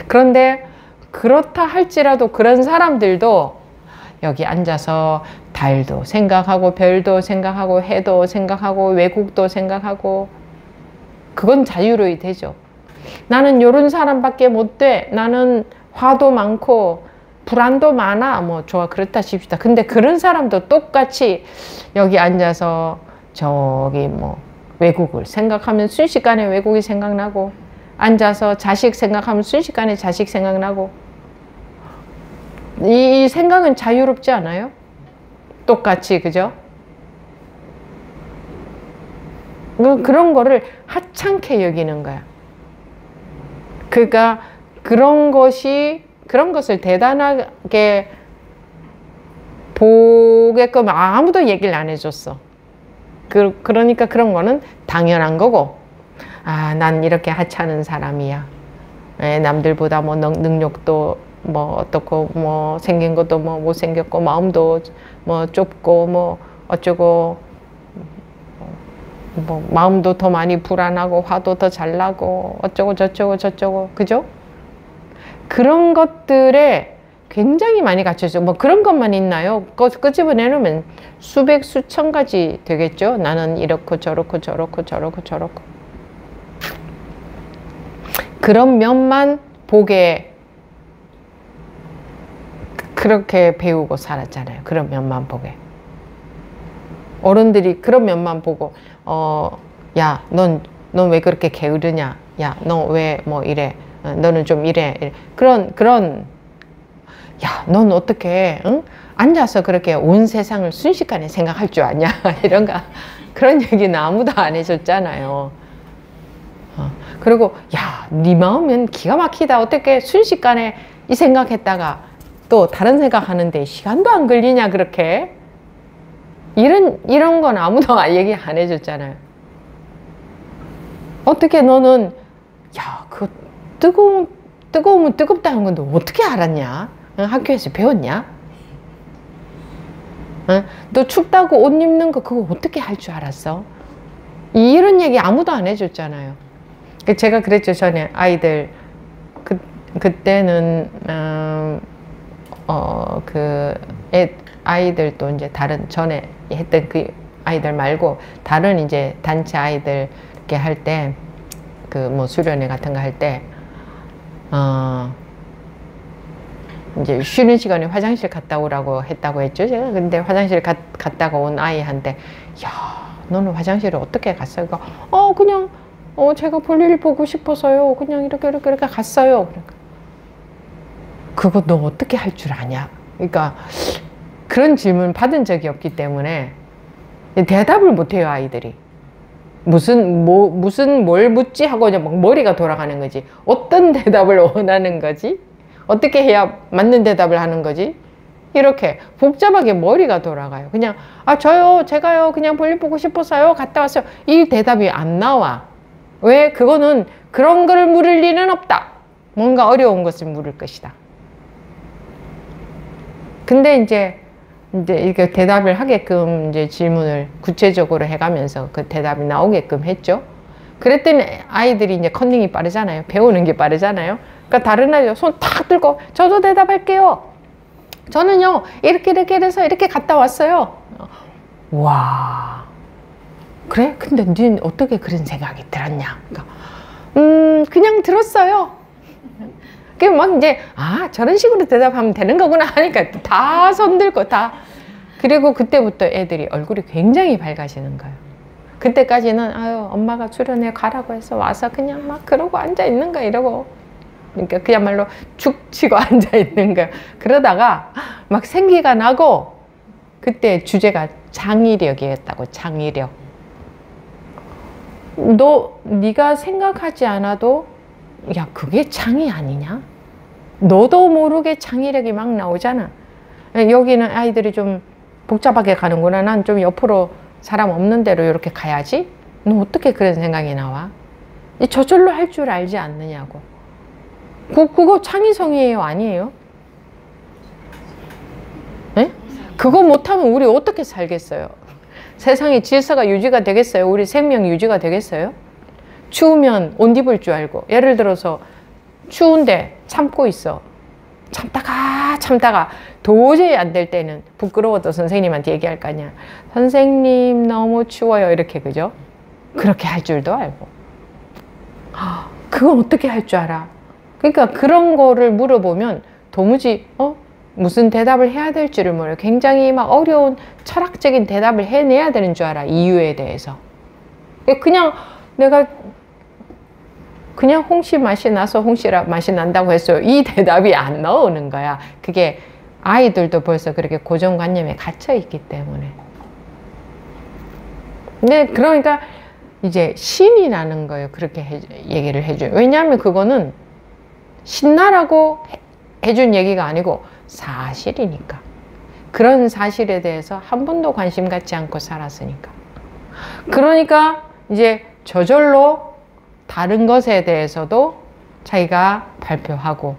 그런데 그렇다 할지라도 그런 사람들도 여기 앉아서 달도 생각하고 별도 생각하고 해도 생각하고 외국도 생각하고, 그건 자유로이 되죠. 나는 이런 사람밖에 못 돼. 나는 화도 많고 불안도 많아. 좋아, 그렇다 칩시다. 근데 그런 사람도 똑같이 여기 앉아서 저기 외국을 생각하면 순식간에 외국이 생각나고, 앉아서 자식 생각하면 순식간에 자식 생각나고, 이 생각은 자유롭지 않아요? 똑같이, 그죠? 그런 거를 하찮게 여기는 거야. 그러니까 그런 것을 대단하게 보게끔 아무도 얘기를 안 해줬어. 그러니까 그런 거는 당연한 거고, 아, 난 이렇게 하찮은 사람이야. 남들보다 뭐 능력도 뭐 어떻고, 뭐 생긴 것도 뭐 못생겼고, 마음도 뭐 좁고, 뭐 어쩌고, 뭐 마음도 더 많이 불안하고, 화도 더 잘 나고, 어쩌고 저쩌고 저쩌고, 그죠? 그런 것들에 굉장히 많이 갖춰져. 뭐 그런 것만 있나요? 끄집어내놓으면 수백 수천 가지 되겠죠. 나는 이렇고 저렇고 저렇고 저렇고 저렇고. 그런 면만 보게 그렇게 배우고 살았잖아요. 그런 면만 보게. 어른들이 그런 면만 보고 야, 넌 왜 그렇게 게으르냐? 야, 너 왜 뭐 이래? 너는 좀 이래. 그런 야, 넌 어떻게 응? 앉아서 그렇게 온 세상을 순식간에 생각할 줄 아냐? 이런가 그런 얘기는 아무도 안 해줬잖아요. 그리고 야, 네 마음은 기가 막히다. 어떻게 순식간에 이 생각했다가 또 다른 생각하는데 시간도 안 걸리냐 그렇게. 이런 건 아무도 얘기 안 해줬잖아요. 어떻게 너는 야, 그 뜨거우면 뜨겁다는 건 너 어떻게 알았냐? 학교에서 배웠냐? 너 춥다고 옷 입는 거 그거 어떻게 할 줄 알았어? 이런 얘기 아무도 안 해줬잖아요. 제가 그랬죠. 전에 아이들 그때는 아이들도 이제 다른 전에 했던 그 아이들 말고 다른 이제 단체 아이들 이렇게 할 때 그 뭐 수련회 같은 거 할 때 이제 쉬는 시간에 화장실 갔다 오라고 했다고 했죠. 제가 근데 화장실 갔다가 온 아이한테 야, 너는 화장실을 어떻게 갔어? 그냥 제가 볼일 보고 싶어서요. 그냥 이렇게 갔어요. 그러니까 그거 너 어떻게 할 줄 아냐? 그러니까 그런 질문 받은 적이 없기 때문에 대답을 못해요, 아이들이. 무슨 뭘 묻지 하고 이제 막 머리가 돌아가는 거지. 어떤 대답을 원하는 거지? 어떻게 해야 맞는 대답을 하는 거지? 이렇게 복잡하게 머리가 돌아가요. 그냥 제가요 그냥 볼일 보고 싶어서요 갔다 왔어요. 이 대답이 안 나와. 왜? 그거는 그런 걸 물을 리는 없다. 뭔가 어려운 것을 물을 것이다. 근데 이제 이렇게 대답을 하게끔 이제 질문을 구체적으로 해가면서 그 대답이 나오게끔 했죠. 그랬더니 아이들이 이제 컨닝이 빠르잖아요. 배우는 게 빠르잖아요. 그러니까 다른 아이들 손 탁 들고 저도 대답할게요. 저는요 이렇게 해서 이렇게 갔다 왔어요. 와, 그래? 근데 넌 어떻게 그런 생각이 들었냐? 그러니까, 그냥 들었어요. 막 이제 저런 식으로 대답하면 되는 거구나 하니까 다 손들고 다. 그리고 그때부터 애들이 얼굴이 굉장히 밝아지는 거예요. 그때까지는 엄마가 수련회 가라고 해서 와서 그냥 막 그러고 앉아 있는 거야 이러고. 그러니까 그야말로 죽 치고 앉아 있는 거야. 그러다가 막 생기가 나고 그때 주제가 창의력이었다고. 창의력. 네가 생각하지 않아도 야, 그게 창의 아니냐? 너도 모르게 창의력이 막 나오잖아. 여기는 아이들이 좀 복잡하게 가는구나. 난 좀 옆으로 사람 없는 데로 이렇게 가야지. 너 어떻게 그런 생각이 나와? 저절로 할 줄 알지 않느냐고. 그거 창의성이에요? 아니에요? 네? 그거 못하면 우리 어떻게 살겠어요? 세상의 질서가 유지가 되겠어요? 우리 생명 유지가 되겠어요? 추우면 옷 입을 줄 알고. 예를 들어서 추운데 참고 있어. 참다가 도저히 안 될 때는 부끄러워도 선생님한테 얘기할 거 아니야. 선생님 너무 추워요. 이렇게. 그죠? 그렇게 할 줄도 알고. 그건 어떻게 할 줄 알아? 그러니까 그런 거를 물어보면 도무지 무슨 대답을 해야 될지를 몰라요. 굉장히 막 어려운 철학적인 대답을 해내야 되는 줄 알아. 이유에 대해서. 그냥 내가 그냥 홍시 맛이 나서 홍시 맛이 난다고 했어요. 이 대답이 안 나오는 거야. 그게 아이들도 벌써 그렇게 고정관념에 갇혀 있기 때문에. 근데 그러니까 이제 신이 나는 거예요. 그렇게 얘기를 해줘요. 왜냐하면 그거는 신나라고 해준 얘기가 아니고 사실이니까. 그런 사실에 대해서 한 번도 관심 갖지 않고 살았으니까. 그러니까 이제 저절로 다른 것에 대해서도 자기가 발표하고,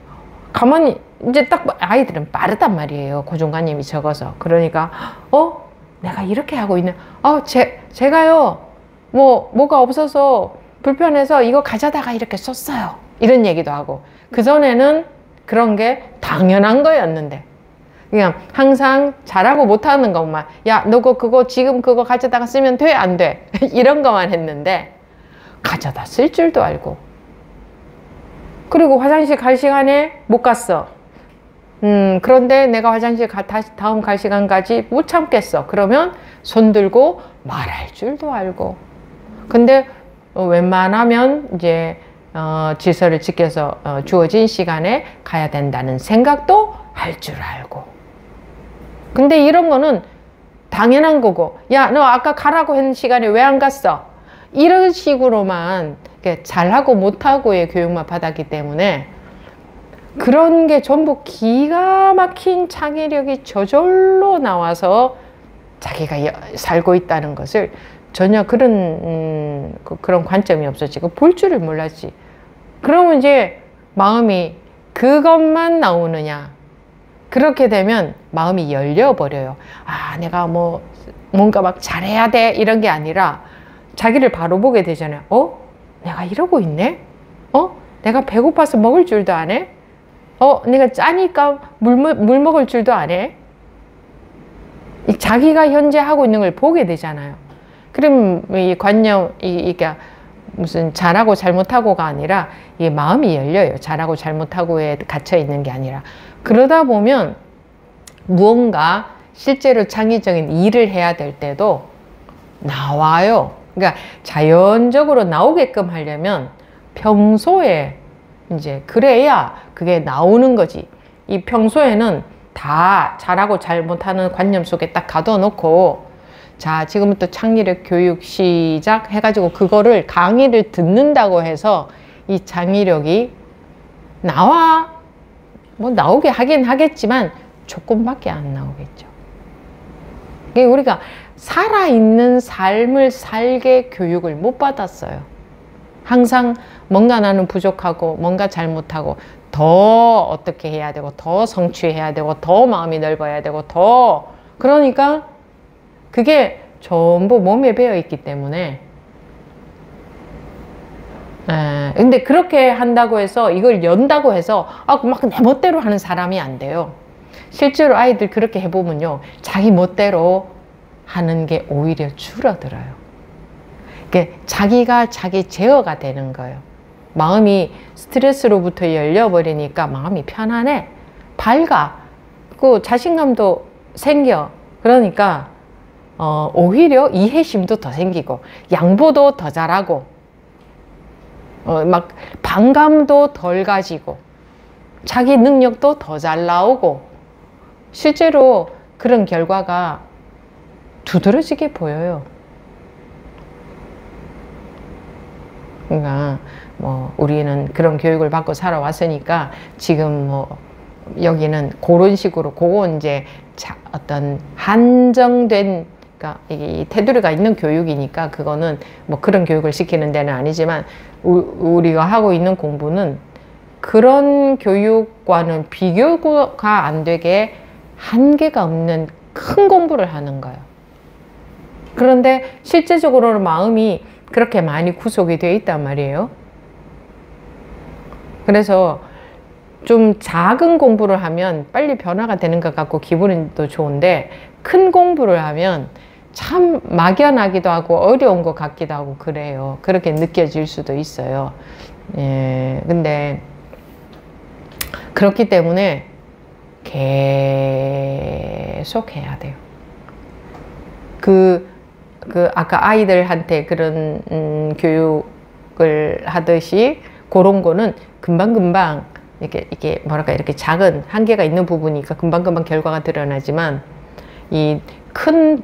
가만히 이제 딱 아이들은 빠르단 말이에요. 고정관념이 적어서. 그러니까 내가 이렇게 하고 있는, 제가요 뭐가 없어서 불편해서 이거 가져다가 이렇게 썼어요, 이런 얘기도 하고. 그전에는 그런 게 당연한 거였는데, 그냥 항상 잘하고 못하는 것만, 야 너 그거 지금 그거 가져다가 쓰면 돼 안 돼? 이런 것만 했는데, 가져다 쓸 줄도 알고, 그리고 화장실 갈 시간에 못 갔어. 그런데 내가 화장실 다시 다음 갈 시간까지 못 참겠어. 그러면 손 들고 말할 줄도 알고. 근데 웬만하면 이제 질서를 지켜서 주어진 시간에 가야 된다는 생각도 할 줄 알고. 근데 이런 거는 당연한 거고, 야 너 아까 가라고 했는 시간에 왜 안 갔어? 이런 식으로만 잘하고 못하고의 교육만 받았기 때문에, 그런 게 전부 기가 막힌 창의력이 저절로 나와서 자기가 살고 있다는 것을 전혀 그런 관점이 없었지. 볼 줄을 몰랐지. 그러면 이제 마음이 그것만 나오느냐. 그렇게 되면 마음이 열려버려요. 내가 뭔가 막 잘해야 돼 이런 게 아니라, 자기를 바로 보게 되잖아요. 내가 이러고 있네? 내가 배고파서 먹을 줄도 안 해? 내가 짜니까 물 먹을 줄도 안 해? 자기가 현재 하고 있는 걸 보게 되잖아요. 그럼 이 관념, 이게 무슨 잘하고 잘못하고가 아니라, 이 마음이 열려요. 잘하고 잘못하고에 갇혀 있는 게 아니라. 그러다 보면 무언가 실제로 창의적인 일을 해야 될 때도 나와요. 그러니까 자연적으로 나오게끔 하려면 평소에 이제 그래야 그게 나오는 거지. 이 평소에는 다 잘하고 잘못하는 관념 속에 딱 가둬놓고, 자 지금부터 창의력 교육 시작 해가지고 그거를 강의를 듣는다고 해서 이 창의력이 나오게 하긴 하겠지만 조금밖에 안 나오겠죠. 우리가 살아있는 삶을 살게 교육을 못 받았어요. 항상 뭔가 나는 부족하고 뭔가 잘못하고, 더 어떻게 해야 되고, 더 성취해야 되고, 더 마음이 넓어야 되고, 그러니까 그게 전부 몸에 배어 있기 때문에. 근데 그렇게 한다고 해서, 이걸 연다고 해서 막 내 멋대로 하는 사람이 안 돼요. 실제로 아이들 그렇게 해보면요, 자기 멋대로 하는 게 오히려 줄어들어요. 자기가 자기 제어가 되는 거예요. 마음이 스트레스로부터 열려버리니까 마음이 편안해, 밝아, 그 자신감도 생겨. 그러니까 오히려 이해심도 더 생기고, 양보도 더 잘하고, 막 반감도 덜 가지고, 자기 능력도 더 잘 나오고, 실제로 그런 결과가 두드러지게 보여요. 그러니까 우리는 그런 교육을 받고 살아왔으니까 지금 여기는 그런 식으로, 그건 이제 어떤 한정된, 그러니까 이 테두리가 있는 교육이니까 그거는 그런 교육을 시키는 데는 아니지만, 우리가 하고 있는 공부는 그런 교육과는 비교가 안 되게 한계가 없는 큰 공부를 하는 거예요. 그런데 실제적으로는 마음이 그렇게 많이 구속이 되어 있단 말이에요. 그래서 좀 작은 공부를 하면 빨리 변화가 되는 것 같고 기분이 또 좋은데, 큰 공부를 하면 참 막연하기도 하고 어려운 것 같기도 하고 그래요. 그렇게 느껴질 수도 있어요. 근데 그렇기 때문에 계속 해야 돼요. 아까 아이들한테 그런 교육을 하듯이 그런 거는 금방금방 이게 뭐랄까, 이렇게 작은 한계가 있는 부분이니까 금방금방 결과가 드러나지만, 이 큰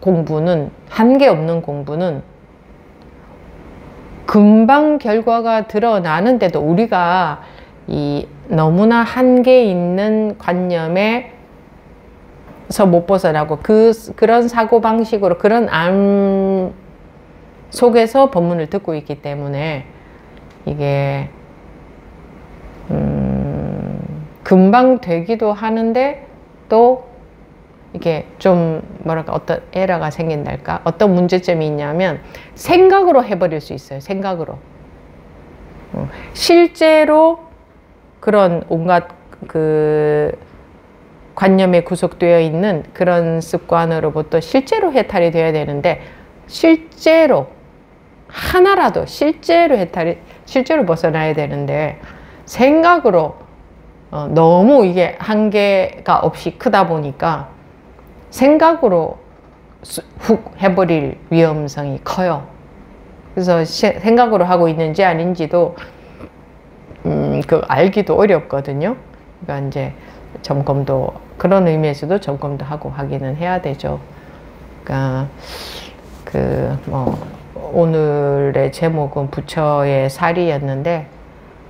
공부는, 한계 없는 공부는 금방 결과가 드러나는데도 우리가 이 너무나 한계 있는 관념에 못 벗어나고 그런 사고방식으로 그런 암 속에서 법문을 듣고 있기 때문에 이게 금방 되기도 하는데 또 이게 좀 뭐랄까 어떤 에러가 생긴달까, 어떤 문제점이 있냐면 생각으로 해버릴 수 있어요. 생각으로. 실제로 그런 온갖 그 관념에 구속되어 있는 그런 습관으로부터 실제로 해탈이 되어야 되는데, 실제로 하나라도 실제로 벗어나야 되는데 생각으로 너무 이게 한계가 없이 크다 보니까 생각으로 훅 해버릴 위험성이 커요. 그래서 생각으로 하고 있는지 아닌지도 알기도 어렵거든요. 그러니까 이제 점검도, 그런 의미에서도 점검도 하고 하기는 해야 되죠. 그러니까 오늘의 제목은 부처의 사리였는데,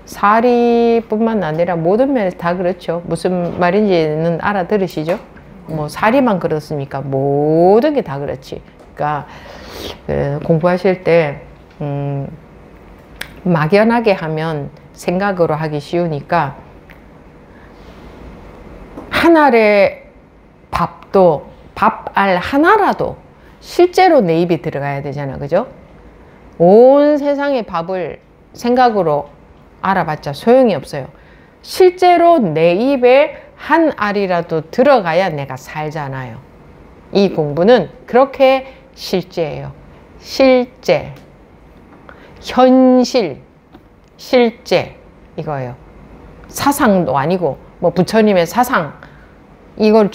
사리뿐만 아니라 모든 면에서 다 그렇죠. 무슨 말인지는 알아들으시죠? 뭐 사리만 그렇습니까? 모든 게 다 그렇지. 그러니까 공부하실 때 막연하게 하면 생각으로 하기 쉬우니까 한 알의 밥도, 밥알 하나라도 실제로 내 입에 들어가야 되잖아. 그죠? 온 세상의 밥을 생각으로 알아봤자 소용이 없어요. 실제로 내 입에 한 알이라도 들어가야 내가 살잖아요. 이 공부는 그렇게 실제예요. 실제, 현실, 실제, 이거예요. 사상도 아니고 뭐 부처님의 사상, 이걸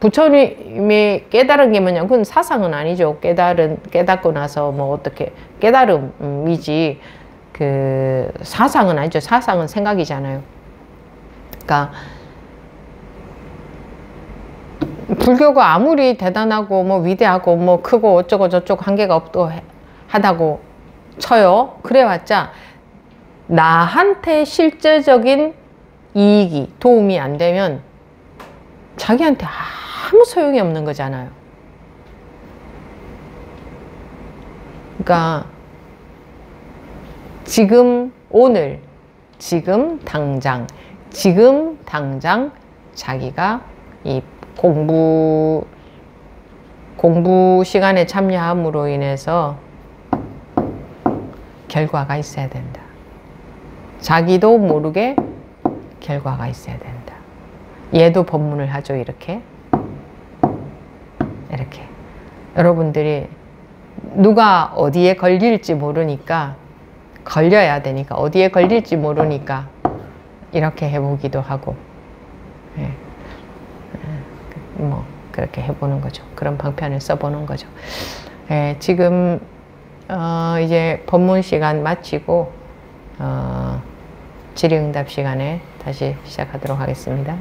부처님이 깨달은 게 뭐냐, 그건 사상은 아니죠. 깨닫고 나서 뭐 어떻게 깨달음이지, 그 사상은 아니죠. 사상은 생각이잖아요. 그러니까 불교가 아무리 대단하고 뭐 위대하고 뭐 크고 어쩌고 저쩌고 한계가 없고 하다고 쳐요. 그래봤자 나한테 실제적인 이익이, 도움이 안 되면 자기한테 아무 소용이 없는 거잖아요. 그러니까 지금, 오늘, 지금 당장 자기가 이 공부 시간에 참여함으로 인해서 결과가 있어야 된다. 자기도 모르게 결과가 있어야 된다. 얘도 법문을 하죠. 이렇게 여러분들이 누가 어디에 걸릴지 모르니까, 걸려야 되니까, 어디에 걸릴지 모르니까 이렇게 해보기도 하고, 뭐 그렇게 해보는 거죠. 그런 방편을 써보는 거죠. 지금 이제 법문 시간 마치고 질의응답 시간에 다시 시작하도록 하겠습니다.